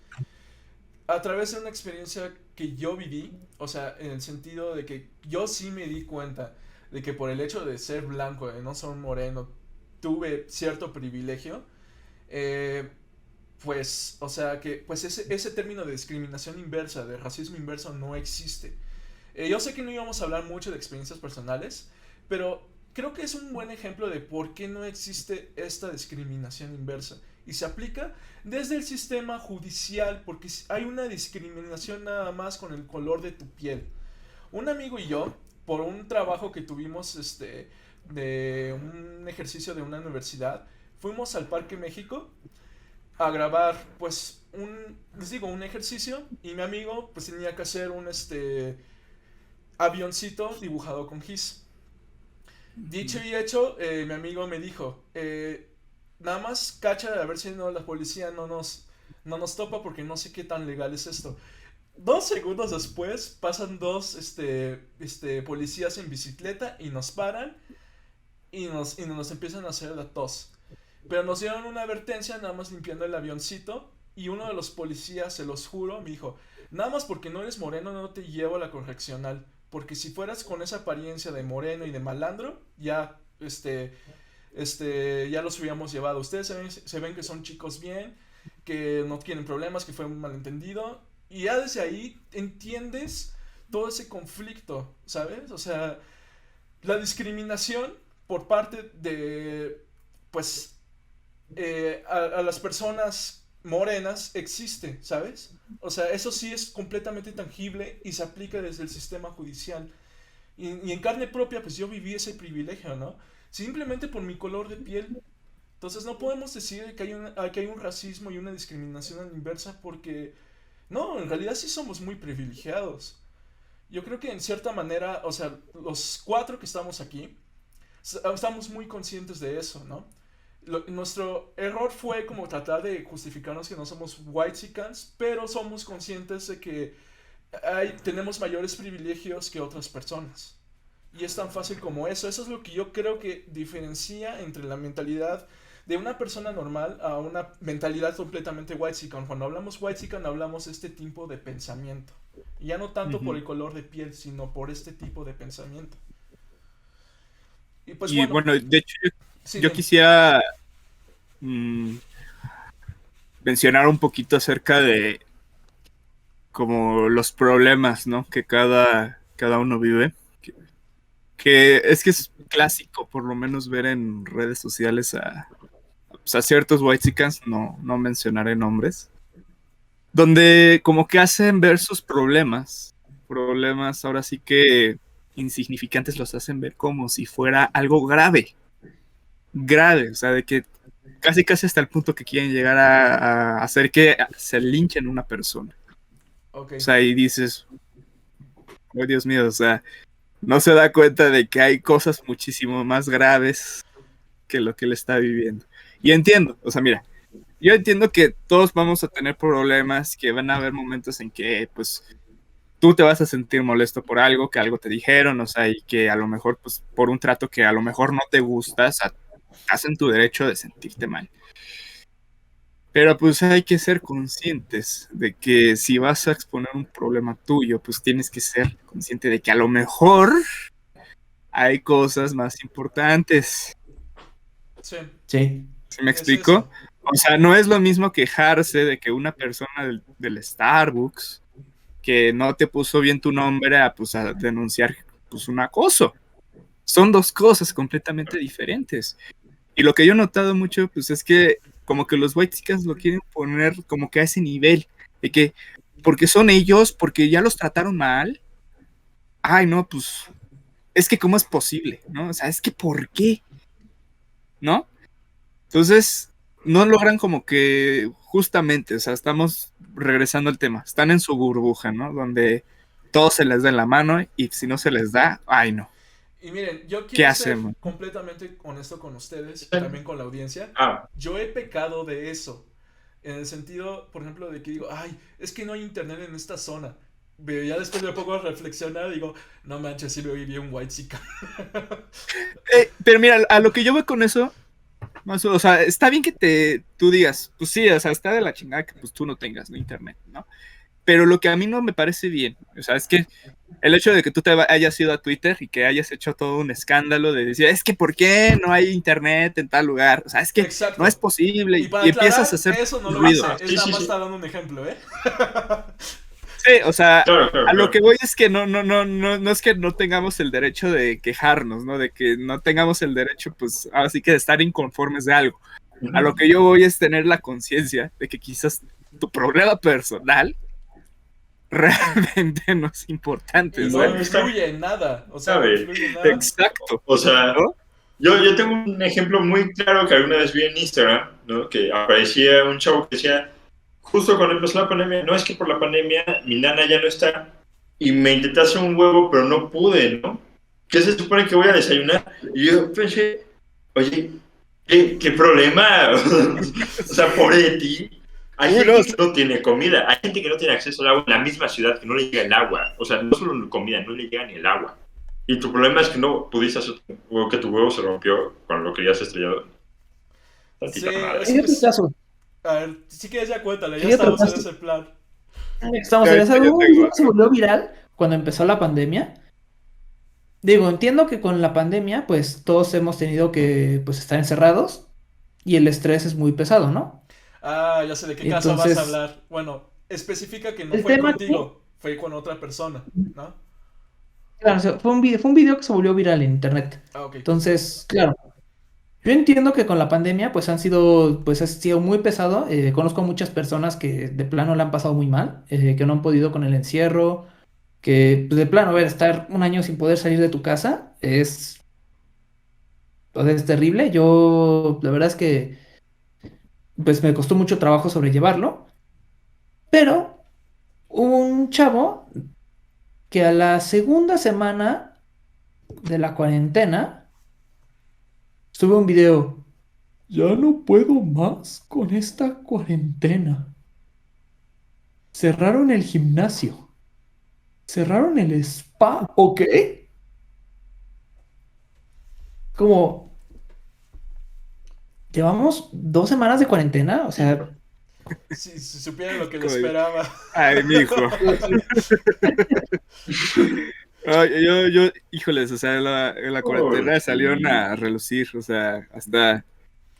a través de una experiencia que yo viví, o sea, en el sentido de que yo sí me di cuenta de que por el hecho de ser blanco, de no ser moreno, tuve cierto privilegio, eh, pues, o sea, que pues ese término de discriminación inversa, de racismo inverso, no existe. Yo sé que no íbamos a hablar mucho de experiencias personales, pero creo que es un buen ejemplo de por qué no existe esta discriminación inversa. Y se aplica desde el sistema judicial, porque hay una discriminación nada más con el color de tu piel. Un amigo y yo, por un trabajo que tuvimos de un ejercicio de una universidad, fuimos al Parque México a grabar pues les digo, un ejercicio, y mi amigo pues tenía que hacer un avioncito dibujado con gis. Dicho y hecho, mi amigo me dijo, nada más cacha a ver si no la policía no nos topa, porque no sé qué tan legal es esto. 2 segundos después pasan dos policías en bicicleta y nos paran y nos empiezan a hacer la tos. Pero nos dieron una advertencia nada más limpiando el avioncito, y uno de los policías, se los juro, me dijo, nada más porque no eres moreno no te llevo a la correccional, porque si fueras con esa apariencia de moreno y de malandro, ya ya los hubiéramos llevado. Ustedes se ven que son chicos bien, que no tienen problemas, que fue un malentendido, y ya desde ahí entiendes todo ese conflicto, ¿sabes? O sea, la discriminación por parte de, pues, a las personas morenas existe, ¿sabes? O sea, eso sí es completamente tangible y se aplica desde el sistema judicial. Y en carne propia, pues yo viví ese privilegio, ¿no? Simplemente por mi color de piel. Entonces no podemos decir que hay un racismo y una discriminación a la inversa, porque no, en realidad sí somos muy privilegiados. Yo creo que en cierta manera, o sea, los 4 que estamos aquí, estamos muy conscientes de eso, ¿no? Nuestro error fue como tratar de justificarnos que no somos whitexicans, pero somos conscientes de que tenemos mayores privilegios que otras personas. Y es tan fácil como eso. Eso es lo que yo creo que diferencia entre la mentalidad de una persona normal a una mentalidad completamente whitexican. Cuando hablamos whitexican hablamos de este tipo de pensamiento. Y ya no tanto por el color de piel, sino por este tipo de pensamiento. Y pues Y bueno, de hecho, sí, yo quisiera mencionar un poquito acerca de como los problemas, ¿no? Que cada uno vive. Que es clásico, por lo menos, ver en redes sociales a ciertos whitexicans, no mencionaré nombres, donde como que hacen ver sus problemas ahora sí que insignificantes, los hacen ver como si fuera algo grave, o sea, de que casi hasta el punto que quieren llegar a hacer que se linchen una persona. okay. O sea, y dices, oh Dios mío, o sea, no se da cuenta de que hay cosas muchísimo más graves que lo que él está viviendo. Y entiendo, o sea, mira, yo entiendo que todos vamos a tener problemas, que van a haber momentos en que, pues, tú te vas a sentir molesto por algo, que algo te dijeron, o sea, y que a lo mejor, pues, por un trato que a lo mejor no te gusta, o sea, estás en tu derecho de sentirte mal. Pero pues hay que ser conscientes de que si vas a exponer un problema tuyo, pues tienes que ser consciente de que a lo mejor hay cosas más importantes. Sí. Sí. ¿Sí me explico? O sea, no es lo mismo quejarse de que una persona del Starbucks que no te puso bien tu nombre a denunciar pues un acoso. Son 2 cosas completamente diferentes. Y lo que yo he notado mucho, pues es que como que los whitexicans lo quieren poner como que a ese nivel, de que porque son ellos, porque ya los trataron mal. Ay, no, pues es que cómo es posible, ¿no? O sea, es que ¿por qué? ¿No? Entonces, no logran como que justamente, o sea, estamos regresando al tema, están en su burbuja, ¿no? Donde todo se les da en la mano y si no se les da, ay no. Y miren, yo ¿Qué quiero ser hacemos? completamente honesto con ustedes y también con la audiencia. Yo he pecado de eso. En el sentido, por ejemplo, de que digo, ay, es que no hay internet en esta zona. Pero ya después me pongo a reflexionar y digo, no manches, sí me oí bien whitexican. Pero mira, a lo que yo voy con eso, o sea, está bien que tú digas, pues sí, o sea, está de la chingada que pues tú no tengas, ¿no? Internet, ¿no? Pero lo que a mí no me parece bien, o sea, es que el hecho de que tú te hayas ido a Twitter y que hayas hecho todo un escándalo de decir, es que ¿por qué no hay internet en tal lugar? O sea, es que Exacto. no es posible. Y para y empiezas a hacer eso no lo ruido. hice. Es nada más está dando un ejemplo, ¿eh? Sí, o sea, Claro, claro, a lo claro. que voy es que no es que no tengamos el derecho de quejarnos, ¿no? De que no tengamos el derecho, pues, así que de estar inconformes de algo. A lo que yo voy es tener la conciencia de que quizás tu problema personal realmente no es importante, Y no ¿sabes? No está- influye en nada. O sea, no ¿Sabe? influye en nada. Exacto, O sea, ¿no? yo tengo un ejemplo muy claro que alguna vez vi en Instagram, ¿no? Que aparecía un chavo que decía, justo cuando empezó la pandemia, no es que por la pandemia mi nana ya no está y me intenté hacer un huevo, pero no pude, ¿no? ¿Qué se supone que voy a desayunar? Y yo pensé, oye, ¿qué problema? O sea, pobre de ti. Hay Uy, gente no, que no tiene comida, hay gente que no tiene acceso al agua en la misma ciudad, que no le llega el agua. O sea, no solo comida, no le llega ni el agua. Y tu problema es que no pudiste hacer, o que tu huevo se rompió cuando lo querías estrellado. Sí, Tantita madre. Hay otro caso. A ver, si quieres ya cuéntale, ya Hay otro estamos en caso. ese plan. Estamos en esa. Ahorita yo Un tengo video que se volvió viral cuando empezó la pandemia. Digo, entiendo que con la pandemia, pues todos hemos tenido que pues, estar encerrados y el estrés es muy pesado, ¿no? Ah, ya sé de qué caso vas a Entonces, hablar. Bueno, especifica que no el fue tema aquí, contigo, fue con otra persona, ¿no? claro, o sea, fue un video que se volvió viral en internet. Ah, ok. Entonces, claro, yo entiendo que con la pandemia, pues ha sido muy pesado. Conozco muchas personas que de plano la han pasado muy mal, que no han podido con el encierro, que pues, de plano, a ver, estar un año sin poder salir de tu casa es terrible. Yo, la verdad es que, pues me costó mucho trabajo sobrellevarlo, pero hubo un chavo que a la segunda semana de la cuarentena sube un video. Ya no puedo más con esta cuarentena. Cerraron el gimnasio. Cerraron el spa. ¿Ok? Como llevamos 2 semanas de cuarentena. O sea, Si supiera lo que le Como de- esperaba. Ay, mijo. Ay, híjoles, o sea, en la cuarentena salieron a relucir, o sea, hasta,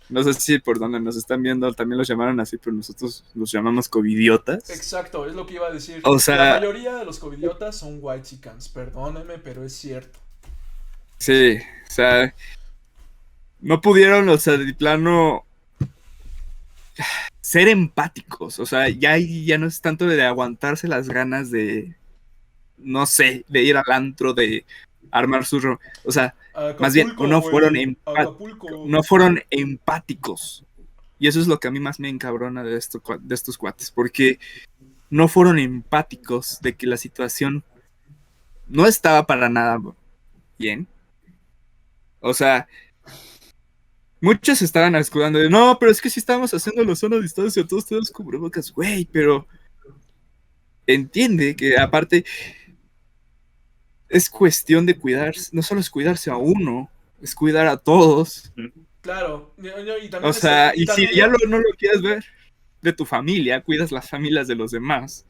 no sé si por donde nos están viendo también los llamaron así, pero nosotros los llamamos covidiotas. Exacto, es lo que iba a decir. O La sea, mayoría de los covidiotas son whitexicans, perdónenme, pero es cierto. sí, o sea, no pudieron, o sea, de plano ser empáticos, o sea, ya no es tanto de aguantarse las ganas de, no sé, de ir al antro, de armar o sea, más bien, Acapulco, no fueron, güey. Acapulco. no fueron empáticos. Y eso es lo que a mí más me encabrona de estos cuates, porque no fueron empáticos de que la situación no estaba para nada bien. O sea, muchos estaban escudando de, no, pero es que si estábamos haciendo la zona a distancia, todos tenemos cubrebocas, güey, pero entiende que aparte es cuestión de cuidarse, no solo es cuidarse a uno, es cuidar a todos. Claro, y también O sea, y si también ya no lo quieres ver de tu familia, cuidas las familias de los demás.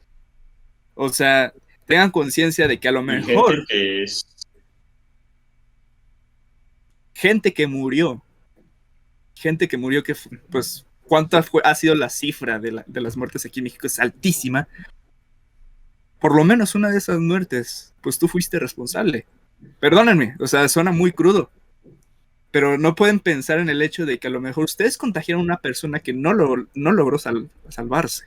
O sea, tengan conciencia de que a lo Y mejor gente que es... gente que murió, que pues, ¿cuánta ha sido la cifra de las muertes aquí en México? Es altísima. Por lo menos una de esas muertes, pues tú fuiste responsable. Perdónenme, o sea, suena muy crudo. Pero no pueden pensar en el hecho de que a lo mejor ustedes contagiaron a una persona que no logró salvarse.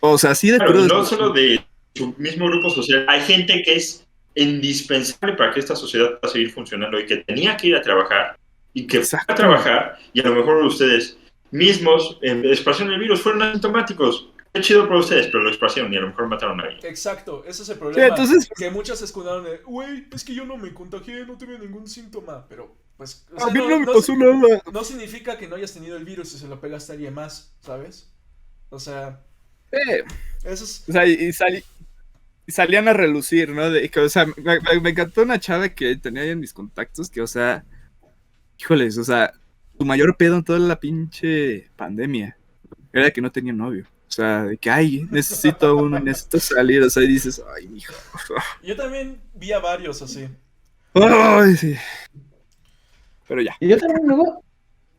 O sea, así de Claro, crudo. no solo de su mismo grupo social, hay gente que es indispensable para que esta sociedad pueda seguir funcionando y que tenía que ir a trabajar y que fue a Exacto. trabajar y a lo mejor ustedes mismos esparcieron el virus, fueron asintomáticos. Qué chido para ustedes, pero lo esparcieron y a lo mejor mataron a alguien. Exacto, ese es el Sí, problema. entonces, Que muchos se escudaron de, güey, es que yo no me contagié, no tuve ningún síntoma. Pero, pues, o a sea, mí no me pasó nada. no significa que no hayas tenido el virus y se lo pegaste a alguien más, ¿sabes? O sea, eso es. O sea, y salían a relucir, ¿no? De que, o sea, me encantó una chava que tenía ahí en mis contactos que, o sea, híjoles, o sea, tu mayor pedo en toda la pinche pandemia era que no tenía novio. O sea, de que, ay, necesito uno, necesito salir. O sea, y dices, ay, mijo. Yo también vi a varios así. Ay, sí. Pero ya. y yo también luego,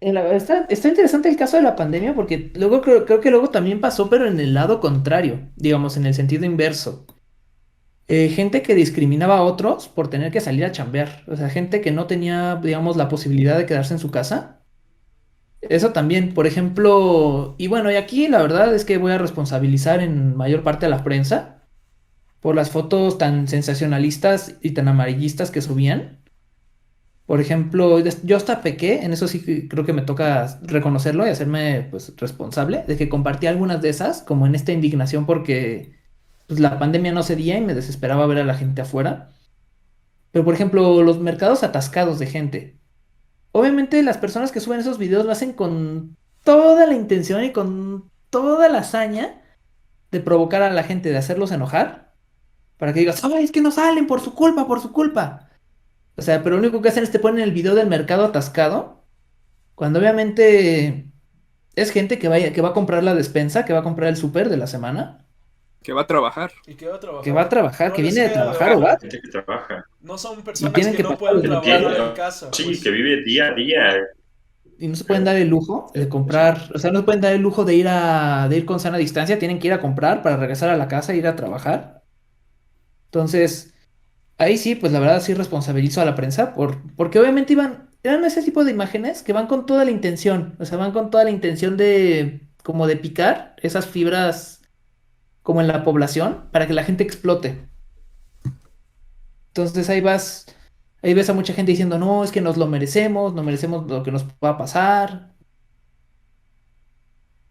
Está interesante el caso de la pandemia porque luego creo que luego también pasó, pero en el lado contrario, digamos, en el sentido inverso. Gente que discriminaba a otros por tener que salir a chambear. O sea, gente que no tenía, digamos, la posibilidad de quedarse en su casa. Eso también, por ejemplo, y bueno, y aquí la verdad es que voy a responsabilizar en mayor parte a la prensa por las fotos tan sensacionalistas y tan amarillistas que subían. Por ejemplo, yo hasta pequé, en eso sí que creo que me toca reconocerlo y hacerme pues responsable de que compartí algunas de esas, como en esta indignación porque pues, la pandemia no cedía y me desesperaba ver a la gente afuera. Pero por ejemplo, los mercados atascados de gente. Obviamente las personas que suben esos videos lo hacen con toda la intención y con toda la hazaña de provocar a la gente, de hacerlos enojar, para que digas, ay, es que no salen por su culpa, por su culpa. O sea, pero lo único que hacen es te ponen el video del mercado atascado, cuando obviamente es gente que va a comprar la despensa, que va a comprar el súper de la semana, Que va a trabajar. ¿Y qué va a que va a trabajar? trabajar, No que les viene de queda de trabajar o va, otra. Gente que trabaja. No son y personas tienen que que no pagar pueden el trabajar mercado en casa, Sí, pues. que vive día a día. y no se pueden dar el lujo de comprar, o sea, no se pueden dar el lujo de ir con sana distancia, tienen que ir a comprar para regresar a la casa e ir a trabajar. Entonces, ahí sí, pues la verdad sí responsabilizo a la prensa porque obviamente eran ese tipo de imágenes que van con toda la intención, o sea, van con toda la intención de como de picar esas fibras como en la población para que la gente explote. Entonces ahí ves a mucha gente diciendo, no, es que nos lo merecemos, no merecemos lo que nos va a pasar.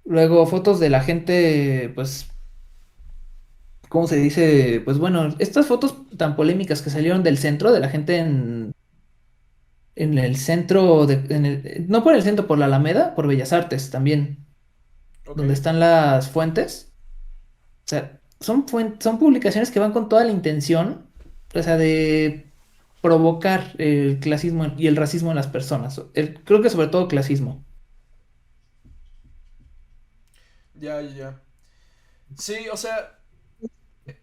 Luego fotos de la gente, pues, ¿cómo se dice? Pues bueno, estas fotos tan polémicas que salieron del centro, de la gente en el centro, no por el centro, por la Alameda, por Bellas Artes también, Ok. donde están las fuentes. O sea, son publicaciones que van con toda la intención, o sea, de provocar el clasismo y el racismo en las personas. Creo que sobre todo clasismo. Ya, ya, ya. Sí, o sea,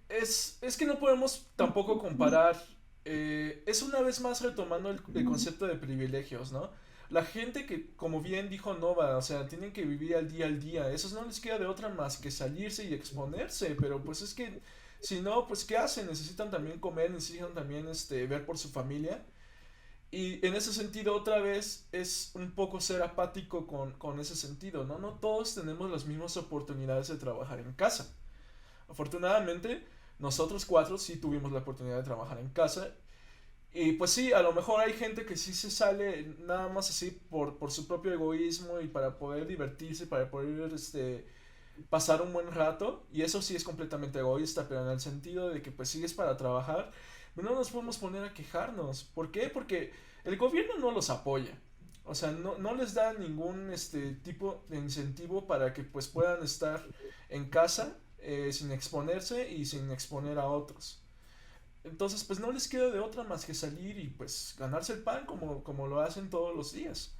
es que no podemos tampoco comparar. Es una vez más retomando el concepto de privilegios, ¿no? La gente que, como bien dijo Nova, o sea, tienen que vivir al día. Esos no les queda de otra más que salirse y exponerse. Pero pues es que, si no, pues ¿qué hacen? Necesitan también comer, necesitan también ver por su familia. Y en ese sentido, otra vez, es un poco ser apático con ese sentido, ¿no? No todos tenemos las mismas oportunidades de trabajar en casa. Afortunadamente, nosotros cuatro sí tuvimos la oportunidad de trabajar en casa. Y pues sí, a lo mejor hay gente que sí se sale nada más así por su propio egoísmo y para poder divertirse, para poder pasar un buen rato. Y eso sí es completamente egoísta, pero en el sentido de que pues sí es para trabajar, no nos podemos poner a quejarnos. ¿Por qué? Porque el gobierno no los apoya. O sea, no les da ningún tipo de incentivo para que pues puedan estar en casa sin exponerse y sin exponer a otros. Entonces, pues no les queda de otra más que salir y pues ganarse el pan como lo hacen todos los días.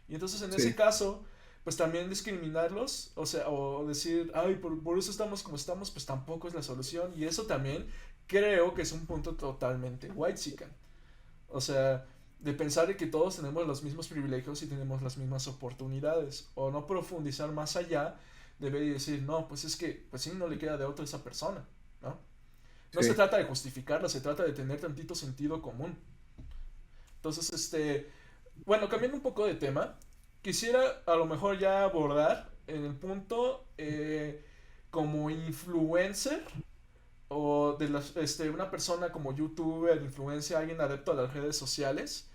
Y entonces en ese Sí. caso, pues también discriminarlos, o sea, o decir, ay, por eso estamos como estamos, pues tampoco es la solución. Y eso también creo que es un punto totalmente whitezican. O sea, de pensar de que todos tenemos los mismos privilegios y tenemos las mismas oportunidades. O no profundizar más allá de ver y decir, no, pues es que, pues sí, no le queda de otra a esa persona, ¿no? No se Sí. trata de justificarla, se trata de tener tantito sentido común. Entonces, bueno, cambiando un poco de tema, quisiera a lo mejor ya abordar en el punto como influencer o de una persona como youtuber, influencer, alguien adepto a las redes sociales,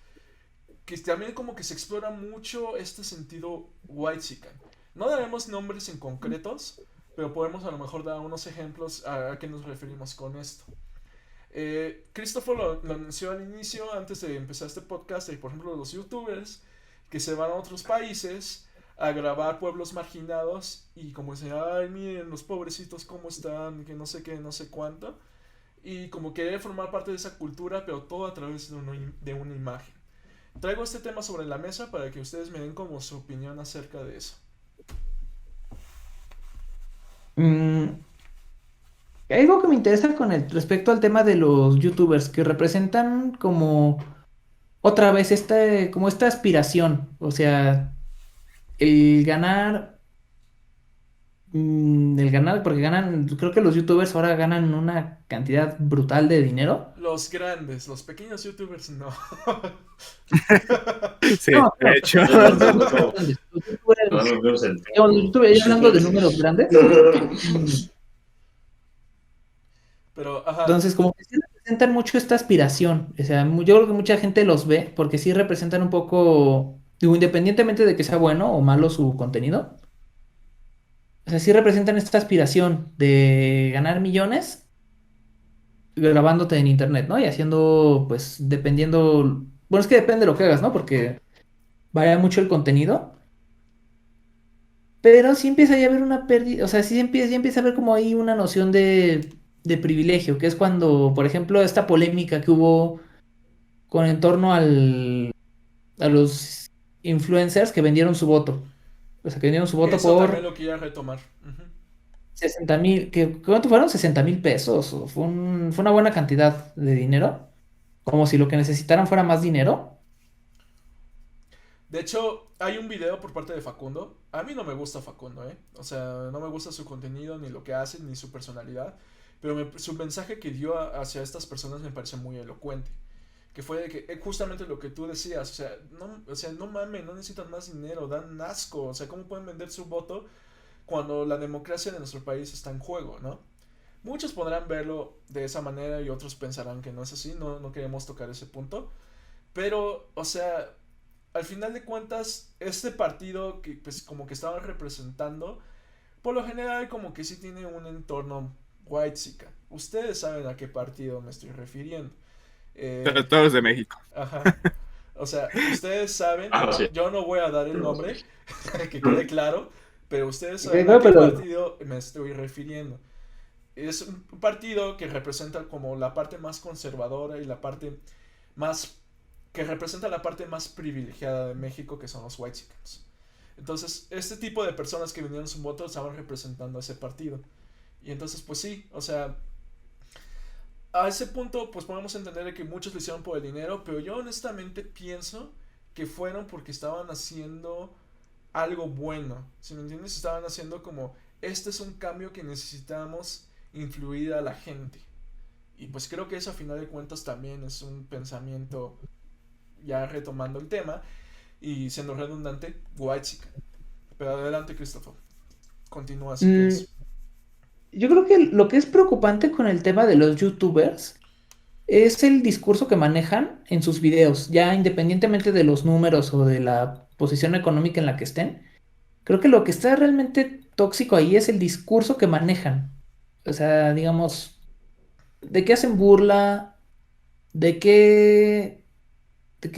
que también como que se explora mucho este sentido whitezican. No daremos nombres en concretos, pero podemos a lo mejor dar unos ejemplos a qué nos referimos con esto. Christopher lo anunció al inicio, antes de empezar este podcast, de, por ejemplo, los youtubers que se van a otros países a grabar pueblos marginados y como dicen, ay, miren los pobrecitos cómo están, que no sé qué, no sé cuánto, y como querer formar parte de esa cultura, pero todo a través de una imagen. Traigo este tema sobre la mesa para que ustedes me den como su opinión acerca de eso. Mm, Hay algo que me interesa respecto al tema de los youtubers que representan como otra vez como esta aspiración, o sea, el ganar, porque ganan, creo que los youtubers ahora ganan una cantidad brutal de dinero. Los grandes, los pequeños youtubers no. Sí, No, de hecho. los youtubers grandes, los youtubers, No, no veo sentido. digamos, los youtubers, ya hablando de números grandes. Pero, ajá, Entonces, como que sí representan mucho esta aspiración. O sea, yo creo que mucha gente los ve porque sí representan un poco, digo, independientemente de que sea bueno o malo su contenido, o sea, sí representan esta aspiración de ganar millones grabándote en internet, ¿no? Y haciendo, pues, dependiendo, bueno, es que depende de lo que hagas, ¿no? Porque varía mucho el contenido, pero sí empieza ya a haber una pérdida, o sea, ya empieza a haber como ahí una noción de privilegio, que es cuando, por ejemplo, esta polémica que hubo con en torno a los influencers que vendieron su voto. O sea, que vendieron su voto eso también por lo quería retomar. Ujú. 60,000, ¿cuánto fueron? 60,000 pesos. Fue una buena cantidad de dinero. Como si lo que necesitaran fuera más dinero. De hecho, hay un video por parte de Facundo. A mí no me gusta Facundo, ¿eh? O sea, no me gusta su contenido, ni lo que hace, ni su personalidad. Pero su mensaje que dio hacia estas personas me parece muy elocuente. Que fue de que justamente lo que tú decías, o sea, no mames, no necesitan más dinero, dan asco. O sea, ¿cómo pueden vender su voto cuando la democracia de nuestro país está en juego, ¿no? Muchos podrán verlo de esa manera y otros pensarán que no es así, no queremos tocar ese punto. Pero, o sea, al final de cuentas, este partido que pues como que estaban representando, por lo general como que sí tiene un entorno whitezica. Ustedes saben a qué partido me estoy refiriendo. Todos de México. Ajá. O sea, ustedes saben, Ah, sí. yo no voy a dar el nombre, que quede claro, pero ustedes saben a No, qué pero partido me estoy refiriendo. Es un partido que representa como la parte más conservadora y la parte más que representa la parte más privilegiada de México, que son los whitexicans. Entonces, este tipo de personas que vinieron su voto estaban representando a ese partido. Y entonces, pues sí, o sea, a ese punto, pues podemos entender de que muchos lo hicieron por el dinero, pero yo honestamente pienso que fueron porque estaban haciendo algo bueno. Si me entiendes, estaban haciendo como, este es un cambio que necesitamos influir a la gente. Y pues creo que eso a final de cuentas también es un pensamiento, ya retomando el tema y siendo redundante, whitezican. Pero adelante, Christopher. Continúa si mm, quieres. yo creo que lo que es preocupante con el tema de los youtubers es el discurso que manejan en sus videos, ya independientemente de los números o de la posición económica en la que estén. Creo que lo que está realmente tóxico ahí es el discurso que manejan. O sea, digamos, de qué hacen burla, de qué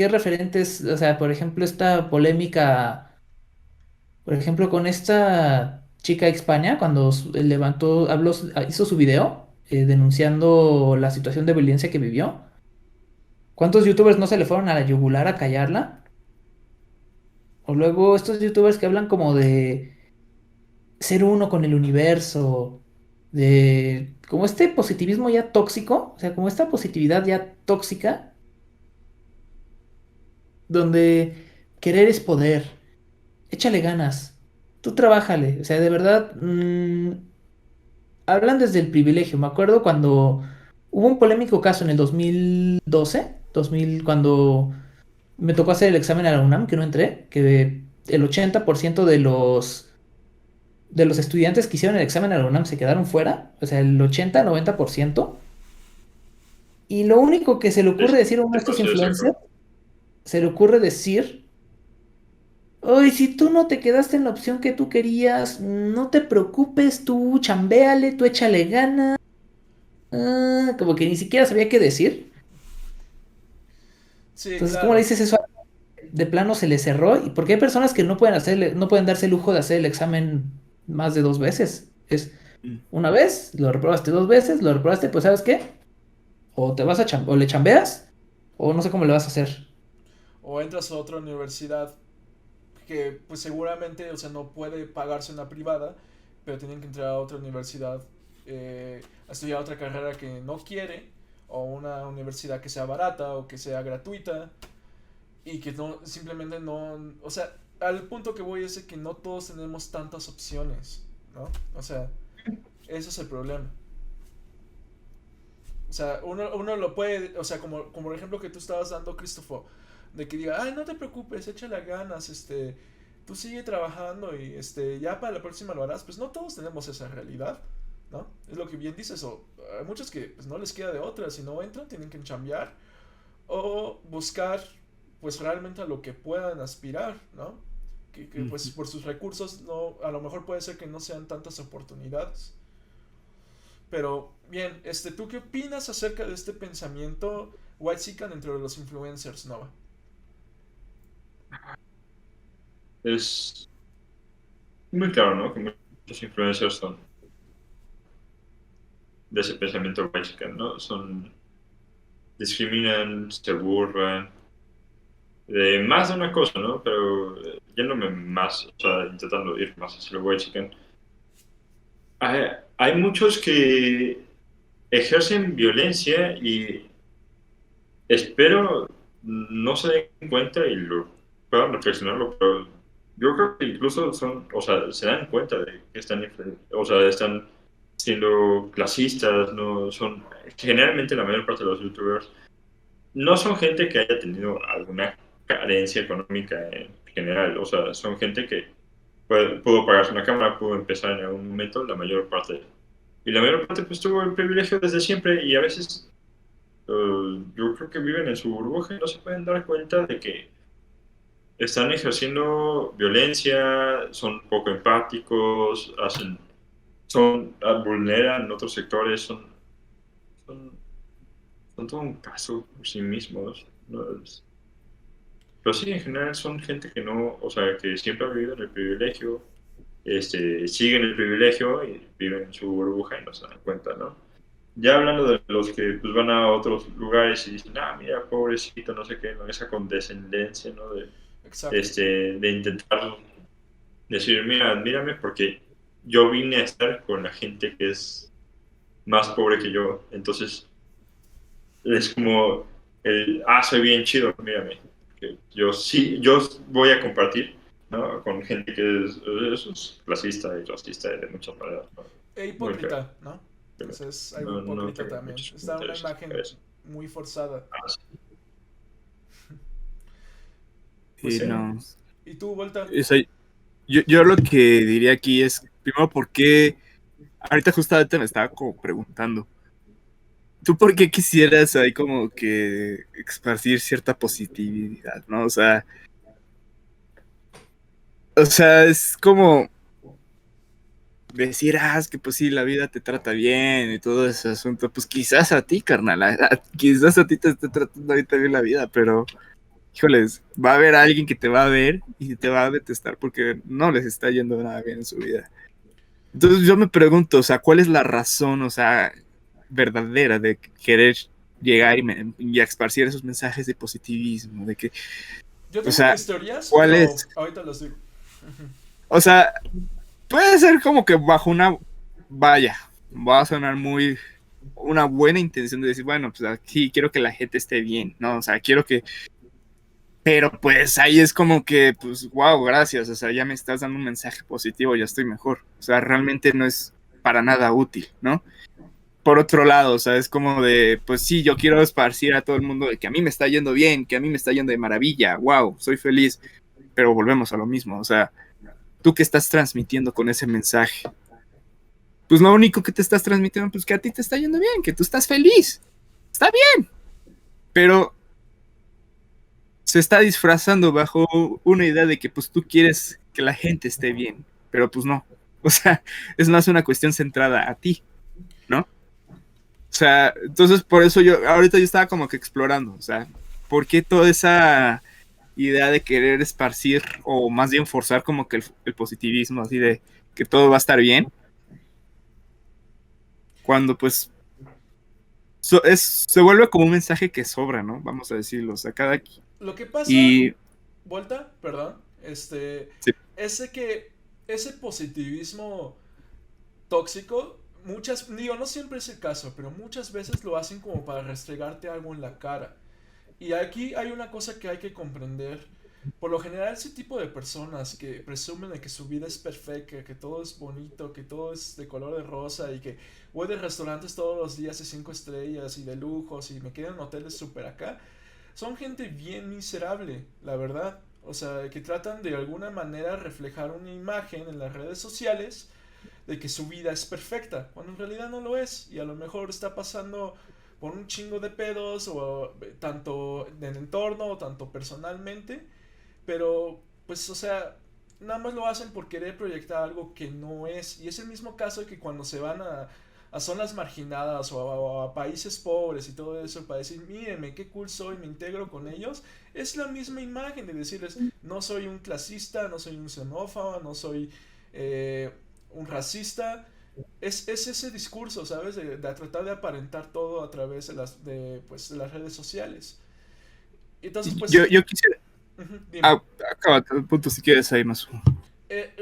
referentes, o sea, por ejemplo, esta polémica, por ejemplo, con esta chica España, cuando levantó, habló, hizo su video denunciando la situación de violencia que vivió. ¿Cuántos youtubers no se le fueron a la yugular a callarla? O luego estos youtubers que hablan como de ser uno con el universo, de como este positivismo ya tóxico, o sea, como esta positividad ya tóxica, donde querer es poder, échale ganas, tú trabájale, o sea, de verdad, hablan desde el privilegio. Me acuerdo cuando hubo un polémico caso en el 2012, 2000, cuando me tocó hacer el examen a la UNAM, que no entré, que el 80% de los estudiantes que hicieron el examen a la UNAM se quedaron fuera, o sea, el 80-90%. Y lo único que se le Sí, ocurre decir a uno de sí estos pasó eso, influencers, creo. se le ocurre decir, oye, si tú no te quedaste en la opción que tú querías, no te preocupes, tú chambéale, tú échale ganas. Como que ni siquiera sabía qué decir. Sí, Entonces, ¿cómo le claro. dices eso? De plano se le cerró. Y porque hay personas que no pueden no pueden darse el lujo de hacer el examen más de 2 veces. Es Mm. una vez, lo reprobaste 2 veces, lo reprobaste, pues ¿sabes qué? O te vas a o le chambeas, o no sé cómo le vas a hacer. O entras a otra universidad que pues seguramente, o sea, no puede pagarse una privada, pero tienen que entrar a otra universidad a estudiar otra carrera que no quiere, o una universidad que sea barata o que sea gratuita, y que no, simplemente no, o sea, al punto que voy es de que no todos tenemos tantas opciones, ¿no? O sea, ese es el problema. O sea, uno lo puede, o sea, como el ejemplo que tú estabas dando, Christopher, de que diga, ay, no te preocupes, échale ganas, tú sigue trabajando y ya para la próxima lo harás. Pues no todos tenemos esa realidad, ¿no? Es lo que bien dices, o hay muchos que pues, no les queda de otra, si no entran tienen que chambear o buscar pues realmente a lo que puedan aspirar, ¿no? Que pues por sus recursos no, a lo mejor puede ser que no sean tantas oportunidades. Pero bien, ¿tú qué opinas acerca de este pensamiento whitezican dentro de los influencers, Nova? Es muy claro, ¿no? Que muchos influencers son de ese pensamiento whitezican, ¿no? Discriminan, se burlan, de más de una cosa, ¿no? Pero yéndome más, o sea, intentando ir más hacia el whitezican, hay muchos que ejercen violencia y espero no se den cuenta y lo puedan reflexionarlo, pero yo creo que incluso o sea, se dan cuenta de que o sea, están siendo clasistas, no son, generalmente la mayor parte de los youtubers no son gente que haya tenido alguna carencia económica en general, o sea, son gente que pudo pagarse una cámara, pudo empezar en algún momento, la mayor parte. Y la mayor parte pues tuvo el privilegio desde siempre y a veces yo creo que viven en su burbuja y no se pueden dar cuenta de que están ejerciendo violencia, son poco empáticos, vulneran otros sectores, son, son todo un caso por sí mismos. ¿No? Pero sí, en general son gente que no, o sea, que siempre ha vivido en el privilegio, siguen el privilegio y viven en su burbuja y no se dan cuenta, ¿no? Ya hablando de los que pues, van a otros lugares y dicen, mira, pobrecito, no sé qué, ¿no? Esa condescendencia, ¿no? Exacto. De intentar decir, mira, admírame porque yo vine a estar con la gente que es más pobre que yo. Entonces, es como soy bien chido, mírame. Que yo voy a compartir, ¿no? Con gente que es clasista y racista de muchas maneras, ¿no? E Muy feo. hipócrita, ¿no? Eso es algo No hipócrita tengo también. muchos Es dar una comentarios acerca imagen de eso. muy forzada. Sí. Pues Sí, sí. no. ¿Y tú, Volta? O sea, yo lo que diría aquí es, primero, ¿por qué? Ahorita justamente me estaba como preguntando, ¿tú por qué quisieras ahí como que esparcir cierta positividad, ¿no? Es como decir, es que pues sí, la vida te trata bien y todo ese asunto, pues quizás a ti, carnal, quizás a ti te esté tratando ahorita bien la vida, pero híjoles, va a haber alguien que te va a ver y te va a detestar porque no les está yendo nada bien en su vida. Entonces yo me pregunto, o sea, ¿cuál es la razón, o sea, verdadera de querer llegar y esparcir esos mensajes de positivismo? De que, Yo o tengo sea, mis teorías, ¿cuál pero es? ahorita las digo. O sea, puede ser como que bajo vaya, va a sonar muy, una buena intención de decir, bueno, pues aquí quiero que la gente esté bien, ¿no? O sea, quiero que, pero pues ahí es como que, pues, wow, gracias, o sea, ya me estás dando un mensaje positivo, ya estoy mejor. O sea, realmente no es para nada útil, ¿no? Por otro lado, o sea, es como de, pues sí, yo quiero esparcir a todo el mundo de que a mí me está yendo bien, que a mí me está yendo de maravilla, wow, soy feliz, pero volvemos a lo mismo, o sea, ¿tú qué estás transmitiendo con ese mensaje? Pues lo único que te estás transmitiendo, pues que a ti te está yendo bien, que tú estás feliz, está bien, pero se está disfrazando bajo una idea de que pues tú quieres que la gente esté bien, pero pues no, o sea, es más una cuestión centrada a ti, ¿no? O sea, entonces por eso ahorita yo estaba como que explorando, o sea, ¿por qué toda esa idea de querer esparcir o más bien forzar como que el positivismo, así de que todo va a estar bien, cuando pues se vuelve como un mensaje que sobra, ¿no? Vamos a decirlo, o sea, Lo que pasa, y Volta, perdón, sí, ese positivismo tóxico, digo, no siempre es el caso, pero muchas veces lo hacen como para restregarte algo en la cara. Y aquí hay una cosa que hay que comprender. por lo general ese tipo de personas que presumen de que su vida es perfecta, que todo es bonito, que todo es de color de rosa y que voy de restaurantes todos los días de 5 estrellas y de lujos y me quedo en hoteles súper acá, son gente bien miserable, la verdad. O sea, que tratan de alguna manera reflejar una imagen en las redes sociales de que su vida es perfecta, cuando en realidad no lo es. Y a lo mejor está pasando por un chingo de pedos, o tanto en el entorno, o tanto personalmente. Pero, pues, o sea, nada más lo hacen por querer proyectar algo que no es. Y es el mismo caso de que cuando se van a zonas marginadas o a países pobres y todo eso para decir, mírenme, qué cool soy, me integro con ellos, es la misma imagen de decirles, no soy un clasista, no soy un xenófobo, no soy eh, un racista. Es ese discurso, ¿sabes? De tratar de aparentar todo a través pues, de las redes sociales. Entonces, pues, Yo quisiera. dime. Acaba el punto si quieres ahí más.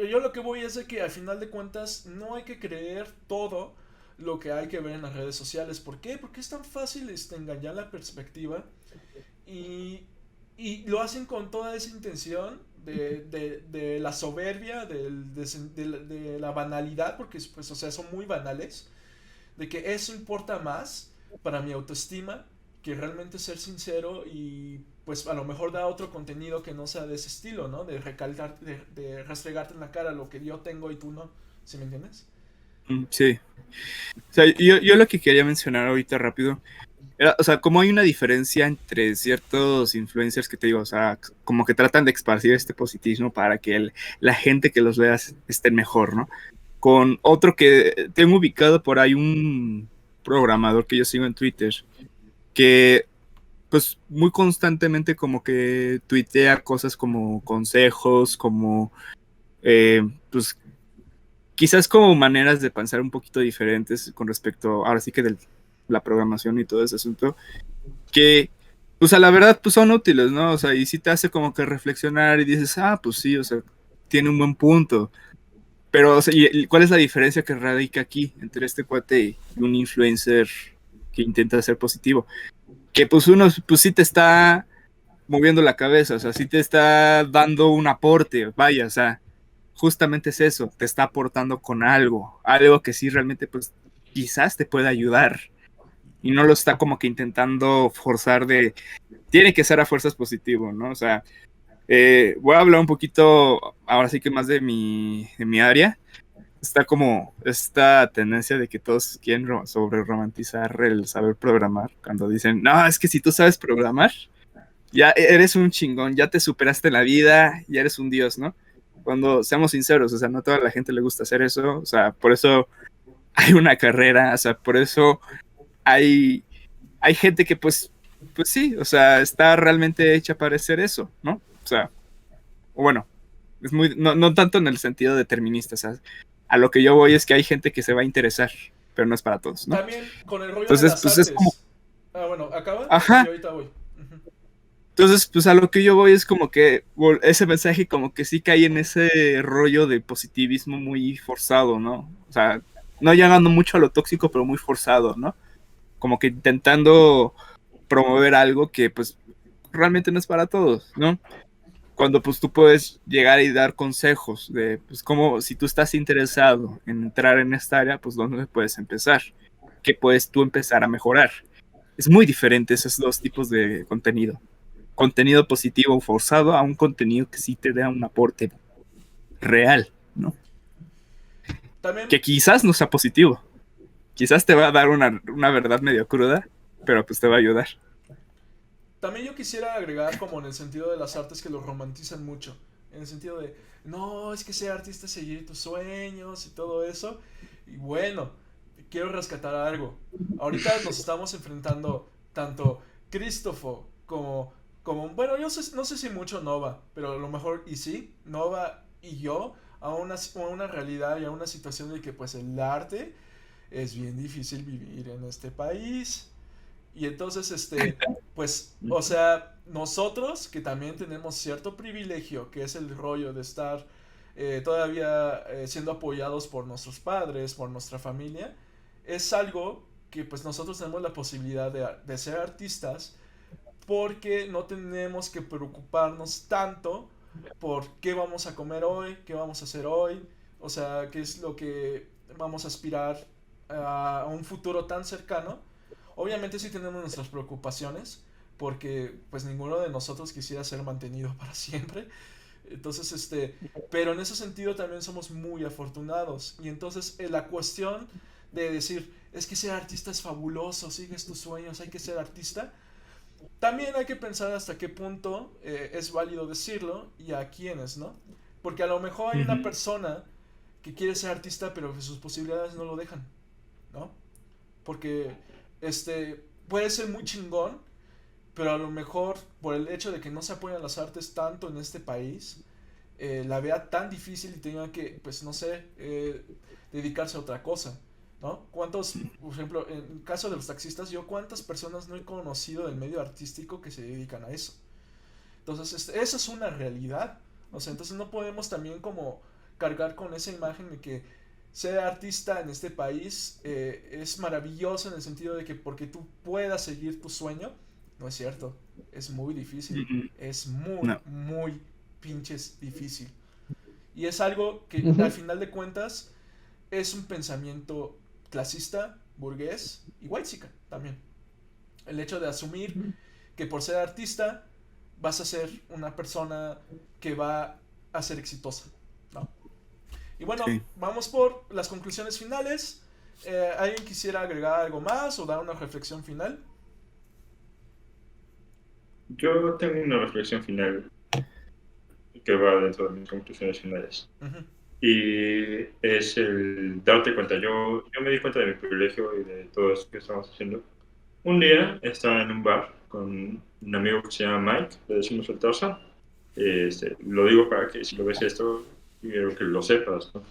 Yo lo que voy es de que al final de cuentas no hay que creer todo lo que hay que ver en las redes sociales. ¿Por qué? Porque es tan fácil engañar la perspectiva y, y lo hacen con toda esa intención de la soberbia, de la banalidad, porque pues, o sea, son muy banales, de que eso importa más para mi autoestima que realmente ser sincero y pues a lo mejor da otro contenido que no sea de ese estilo, ¿no? De recalcar, de restregarte en la cara lo que yo tengo y tú no, ¿sí me entiendes? Sí. O sea, yo lo que quería mencionar ahorita rápido era, o sea, como hay una diferencia entre ciertos influencers que te digo, o sea, como que tratan de esparcir este positivismo para que la gente que los vea estén mejor, ¿no? Con otro que tengo ubicado por ahí, un programador que yo sigo en Twitter, que pues muy constantemente como que tuitea cosas como consejos, como pues quizás como maneras de pensar un poquito diferentes con respecto, ahora sí que de la programación y todo ese asunto, que pues a la verdad pues son útiles, ¿no? O sea, y sí te hace como que reflexionar y dices, pues sí, o sea, tiene un buen punto. Pero, o sea, ¿y cuál es la diferencia que radica aquí entre este cuate y un influencer que intenta ser positivo? Que pues uno, pues sí te está moviendo la cabeza, o sea, sí te está dando un aporte, vaya, o sea, justamente es eso, te está aportando con algo, algo que sí realmente pues quizás te pueda ayudar y no lo está como que intentando forzar tiene que ser a fuerzas positivo, ¿no? O sea, voy a hablar un poquito, ahora sí que más de mi área. Está como esta tendencia de que todos quieren sobre romantizar el saber programar, cuando dicen, no, es que si tú sabes programar, ya eres un chingón, ya te superaste en la vida, ya eres un dios, ¿no? Cuando seamos sinceros, o sea, no a toda la gente le gusta hacer eso, o sea, por eso hay una carrera, o sea, por eso hay gente que pues sí, o sea, está realmente hecha para hacer eso, ¿no? O sea, bueno, es muy, no tanto en el sentido determinista, o sea, a lo que yo voy es que hay gente que se va a interesar, pero no es para todos, ¿no? También con el rollo de Entonces, las pues es como, artes. Bueno, acaba y ajá, ahorita voy. Ujú. entonces, pues a lo que yo voy es como que ese mensaje como que sí cae en ese rollo de positivismo muy forzado, ¿no? O sea, no llegando mucho a lo tóxico, pero muy forzado, ¿no? Como que intentando promover algo que pues realmente no es para todos, ¿no? Cuando pues tú puedes llegar y dar consejos de pues como si tú estás interesado en entrar en esta área, pues dónde puedes empezar, qué puedes tú empezar a mejorar. Es muy diferente esos dos tipos de contenido. Contenido positivo forzado a un contenido que sí te da un aporte real, ¿no? También, Que quizás no sea positivo, quizás te va a dar una verdad medio cruda, pero pues te va a ayudar. también yo quisiera agregar como en el sentido de las artes que lo romantizan mucho. En el sentido de, no, es que ser artista es seguir tus sueños y todo eso. Y bueno, quiero rescatar algo. Ahorita nos estamos enfrentando tanto Cristóforo bueno, yo no sé si mucho Nova, pero a lo mejor y sí, Nova y yo, a una realidad y a una situación de que pues el arte es bien difícil vivir en este país. Y entonces, pues, o sea, nosotros que también tenemos cierto privilegio, que es el rollo de estar todavía siendo apoyados por nuestros padres, por nuestra familia, es algo que pues nosotros tenemos la posibilidad de ser artistas porque no tenemos que preocuparnos tanto por qué vamos a comer hoy, qué vamos a hacer hoy, o sea, qué es lo que vamos a aspirar a un futuro tan cercano. Obviamente sí tenemos nuestras preocupaciones, porque pues ninguno de nosotros quisiera ser mantenido para siempre. Entonces, pero en ese sentido también somos muy afortunados. Y entonces la cuestión de decir, es que ser artista es fabuloso, sigues tus sueños, hay que ser artista. También hay que pensar hasta qué punto es válido decirlo y a quiénes, ¿no? Porque a lo mejor hay una Ujú. persona que quiere ser artista, pero que sus posibilidades no lo dejan, ¿no? Porque puede ser muy chingón, pero a lo mejor por el hecho de que no se apoyan las artes tanto en este país, la vea tan difícil y tenga que, pues no sé, dedicarse a otra cosa, ¿no? ¿Cuántos, por ejemplo, en el caso de los taxistas, yo cuántas personas no he conocido del medio artístico que se dedican a eso? Entonces, esa es una realidad, o sea, entonces no podemos también como cargar con esa imagen de que ser artista en este país es maravilloso en el sentido de que porque tú puedas seguir tu sueño, no es cierto, es muy difícil, Mm, es muy, No. muy pinches difícil. Y es algo que al Ujú. final de cuentas es un pensamiento clasista, burgués y whitezican también. El hecho de asumir que por ser artista vas a ser una persona que va a ser exitosa, ¿no? Y bueno, Sí. vamos por las conclusiones finales. ¿Alguien quisiera agregar algo más o dar una reflexión final? Yo tengo una reflexión final que va dentro de mis conclusiones finales. Ujú. Y es el darte cuenta. Yo me di cuenta de mi privilegio y de todo esto que estamos haciendo. Un día estaba en un bar con un amigo que se llama Mike, le decimos el Tarzan. Lo digo para que si lo ves esto, quiero que lo sepas, ¿no?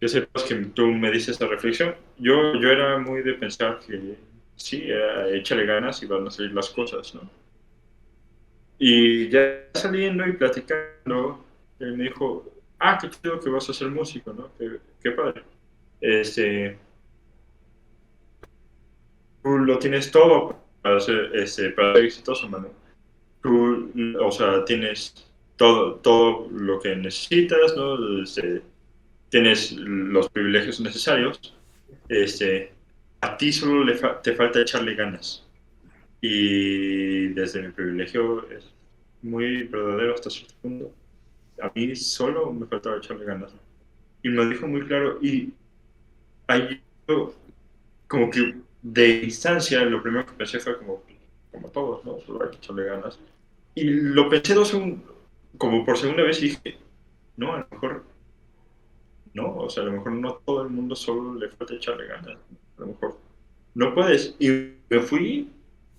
Que sepas que tú me dices esta reflexión. Yo era muy de pensar que sí, échale ganas y van a salir las cosas, ¿no? Y ya saliendo y platicando, él me dijo, qué chido que vas a ser músico, ¿no? Qué padre. Este, Tú lo tienes todo para ser exitoso, mano. Tú, o sea, tienes todo lo que necesitas, ¿no? Tienes los privilegios necesarios. Este, a ti solo te falta echarle ganas. Y desde mi privilegio es muy verdadero hasta cierto punto. A mí solo me faltaba echarle ganas. Y me lo dijo muy claro. Y ahí yo, como que de distancia, lo primero que pensé fue como todos, ¿no? Solo hay que echarle ganas. Y lo pensé como por segunda vez y dije, no, a lo mejor no, o sea, a lo mejor no todo el mundo solo le falta echarle ganas. A lo mejor no puedes. Y me fui,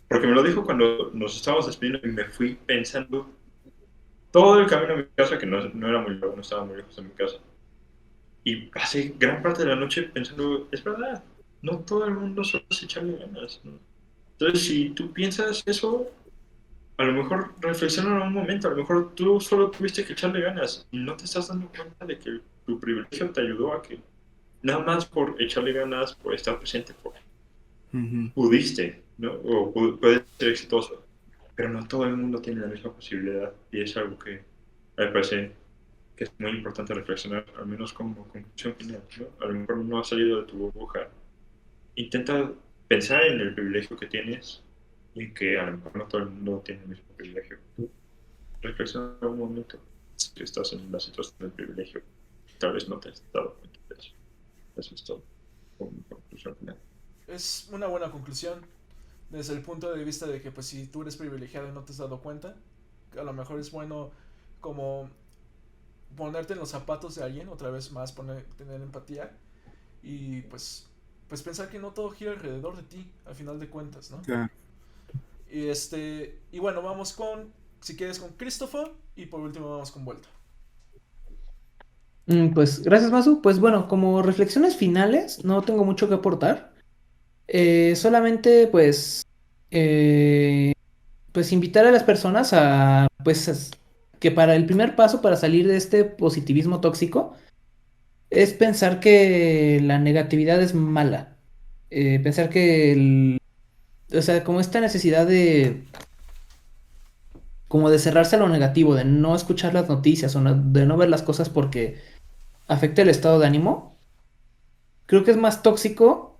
porque me lo dijo cuando nos estábamos despidiendo, y me fui pensando todo el camino a mi casa, que no era muy largo, no estaba muy lejos de mi casa. Y pasé gran parte de la noche pensando, es verdad, no todo el mundo solo es echarle ganas, ¿no? Entonces, si tú piensas eso, a lo mejor reflexiona en un momento, a lo mejor tú solo tuviste que echarle ganas y no te estás dando cuenta de que tu privilegio te ayudó a que nada más por echarle ganas, por estar presente, Ujú. pudiste, ¿no? O puedes ser exitoso, pero no todo el mundo tiene la misma posibilidad y es algo que me parece que es muy importante reflexionar, al menos como conclusión final, ¿no? A lo mejor no has salido de tu burbuja. Intenta pensar en el privilegio que tienes y que a lo mejor no todo el mundo tiene el mismo privilegio. Reflexiona un momento si estás en la situación del privilegio. Tal vez no te has dado cuenta de eso. Eso es todo. Como conclusión final. Es una buena conclusión desde el punto de vista de que pues si tú eres privilegiado y no te has dado cuenta, a lo mejor es bueno como ponerte en los zapatos de alguien, otra vez más tener empatía y pues pensar que no todo gira alrededor de ti, al final de cuentas, ¿no? Claro. Y bueno, vamos si quieres, con Christopher y por último vamos con Vuelta. Pues gracias, Masu. Pues bueno, como reflexiones finales, no tengo mucho que aportar. Solamente eh, pues invitar a las personas a que para el primer paso para salir de este positivismo tóxico es pensar que la negatividad es mala. Pensar que o sea, como esta necesidad como de cerrarse a lo negativo, de no escuchar las noticias o de no ver las cosas porque afecta el estado de ánimo, creo que es más tóxico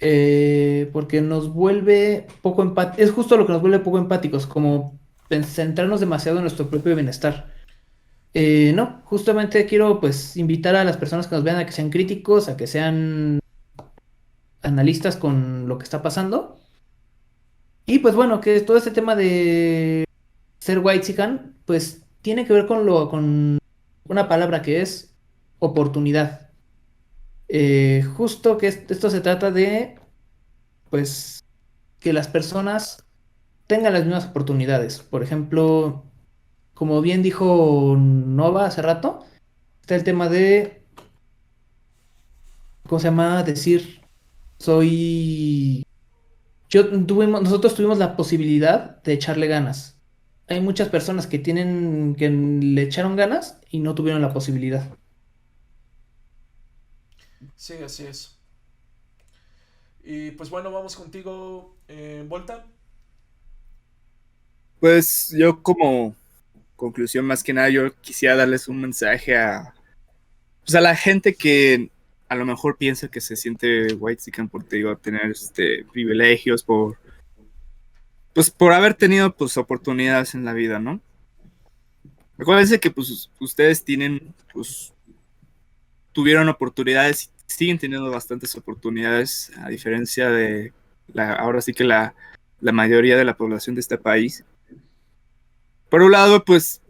porque nos vuelve poco empáticos. Es justo lo que nos vuelve poco empáticos, como centrarnos demasiado en nuestro propio bienestar. No, justamente quiero pues invitar a las personas que nos vean a que sean críticos, a que sean analistas con lo que está pasando. Y pues bueno, que todo este tema de ser whitexican, pues tiene que ver con una palabra que es oportunidad. Justo que esto se trata de, pues, que las personas tengan las mismas oportunidades. Por ejemplo, como bien dijo Nova hace rato, está el tema de, ¿cómo se llama? Decir, soy... nosotros tuvimos la posibilidad de echarle ganas. Hay muchas personas que le echaron ganas y no tuvieron la posibilidad. Sí, así es. Y pues bueno, vamos contigo, Volta. Pues yo como conclusión, más que nada, yo quisiera darles un mensaje pues a la gente que a lo mejor piensa que se siente whitexican por, te digo, tener privilegios, pues por haber tenido pues oportunidades en la vida, ¿no? Recuérdense que pues ustedes tuvieron oportunidades y siguen teniendo bastantes oportunidades, a diferencia de ahora sí que la mayoría de la población de este país. Por un lado, pues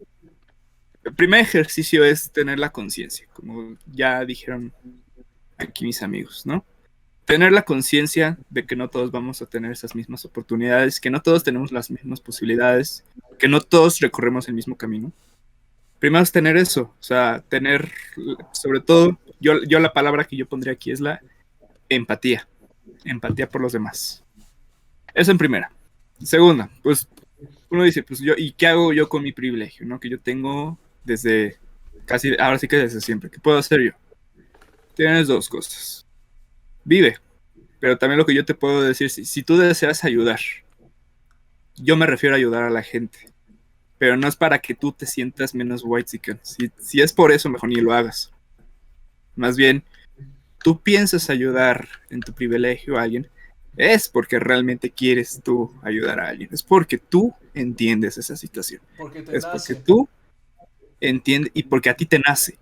el primer ejercicio es tener la conciencia, como ya dijeron aquí mis amigos, ¿no? Tener la conciencia de que no todos vamos a tener esas mismas oportunidades, que no todos tenemos las mismas posibilidades, que no todos recorremos el mismo camino. Primero es tener eso, o sea, tener, sobre todo, yo la palabra que yo pondría aquí es la empatía, empatía por los demás. Eso en primera. Segunda, pues uno dice, pues yo, ¿y qué hago yo con mi privilegio, no? Que yo tengo desde casi, ahora sí que desde siempre. ¿Qué puedo hacer yo? Tienes dos cosas. Vive, pero también lo que yo te puedo decir, si tú deseas ayudar, yo me refiero a ayudar a la gente, pero no es para que tú te sientas menos whitezican. Si es por eso, mejor ni lo hagas. Más bien, tú piensas ayudar en tu privilegio a alguien, es porque realmente quieres tú ayudar a alguien, es porque tú entiendes esa situación, Porque te es porque nace. tú entiendes y porque a ti te nace.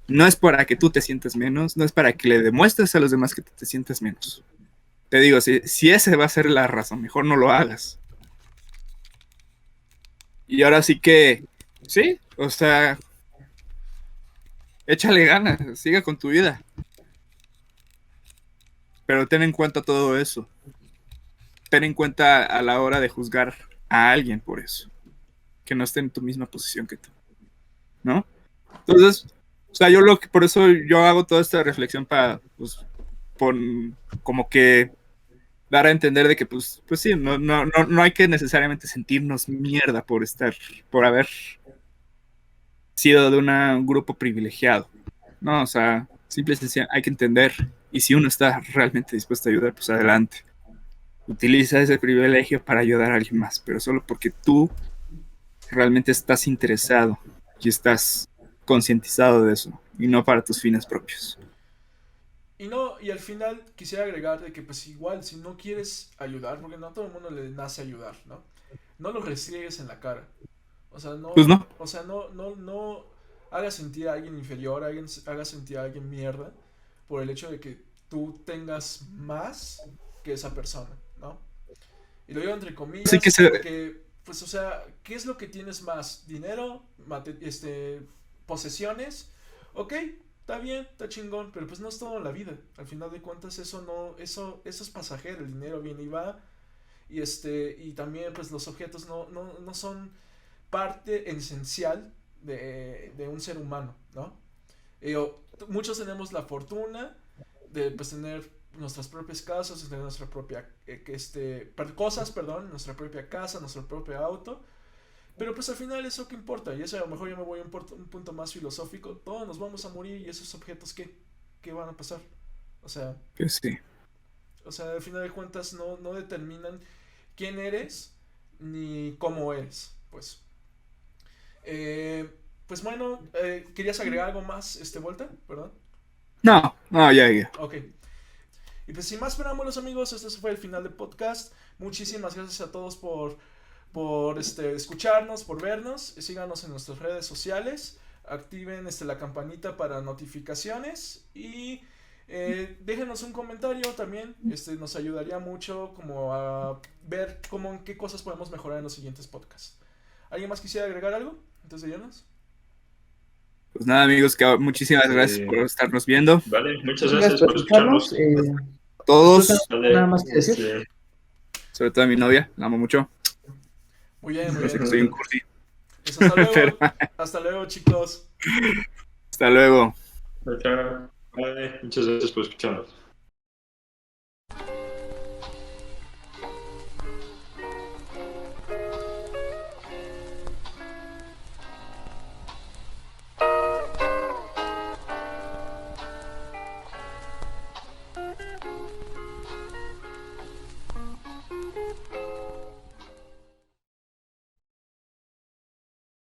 No es para que tú te sientas menos, no es para que le demuestres a los demás que tú te sientas menos. Te digo, si esa va a ser la razón, mejor no lo hagas. Y ahora sí que, sí, o sea, échale ganas, sigue con tu vida. Pero ten en cuenta todo eso. Ten en cuenta a la hora de juzgar a alguien por eso. Que no esté en tu misma posición que tú, ¿no? Entonces, o sea, por eso yo hago toda esta reflexión para, pues, como que dar a entender de que, pues sí, no hay que necesariamente sentirnos mierda por haber sido de un grupo privilegiado, ¿no? O sea, simple y sencillamente hay que entender, y si uno está realmente dispuesto a ayudar, pues adelante. Utiliza ese privilegio para ayudar a alguien más, pero solo porque tú realmente estás interesado y estás concientizado de eso, y no para tus fines propios. Y no, y al final quisiera agregar de que pues igual si no quieres ayudar, porque no a todo el mundo le nace ayudar, ¿no? No lo restriegues en la cara. Pues no, No hagas sentir a alguien inferior, hagas sentir a alguien mierda por el hecho de que tú tengas más que esa persona, ¿no? Y lo digo entre así que comillas porque, pues, o sea, ¿qué es lo que tienes más? ¿Dinero? ¿Posesiones? Ok, está bien, está chingón, pero pues no es todo en la vida. Al final de cuentas eso es pasajero, el dinero viene y va. Y también pues los objetos no son parte esencial de un ser humano, ¿no? Muchos tenemos la fortuna de pues tener nuestras propias casas, tener nuestra propia cosas, perdón, nuestra propia casa, nuestro propio auto. Pero pues al final eso qué importa, y eso a lo mejor yo me voy a un punto más filosófico, todos nos vamos a morir y esos objetos qué van a pasar. O sea, pues sí. al final de cuentas no determinan quién eres ni cómo eres, pues. Pues bueno, ¿querías agregar algo más, Volta? Perdón. No, ya. Ok. Y pues sin más preámbulos, amigos, este fue el final del podcast. Muchísimas gracias a todos por escucharnos, por vernos. Síganos en nuestras redes sociales. Activen la campanita para notificaciones. Y déjenos un comentario también. Nos ayudaría mucho como a ver en qué cosas podemos mejorar en los siguientes podcasts. ¿Alguien más quisiera agregar algo antes de irnos? Pues nada, amigos, que muchísimas gracias por estarnos viendo. Vale, muchas Gracias gracias por por escucharnos. A todos, Nada más que decir. sobre todo a mi novia, la amo mucho. Muy bien, muy No sé que bien. soy un cursi. Pues hasta luego. Pero- Hasta luego, chicos. Hasta luego. Vale, muchas gracias por escucharnos.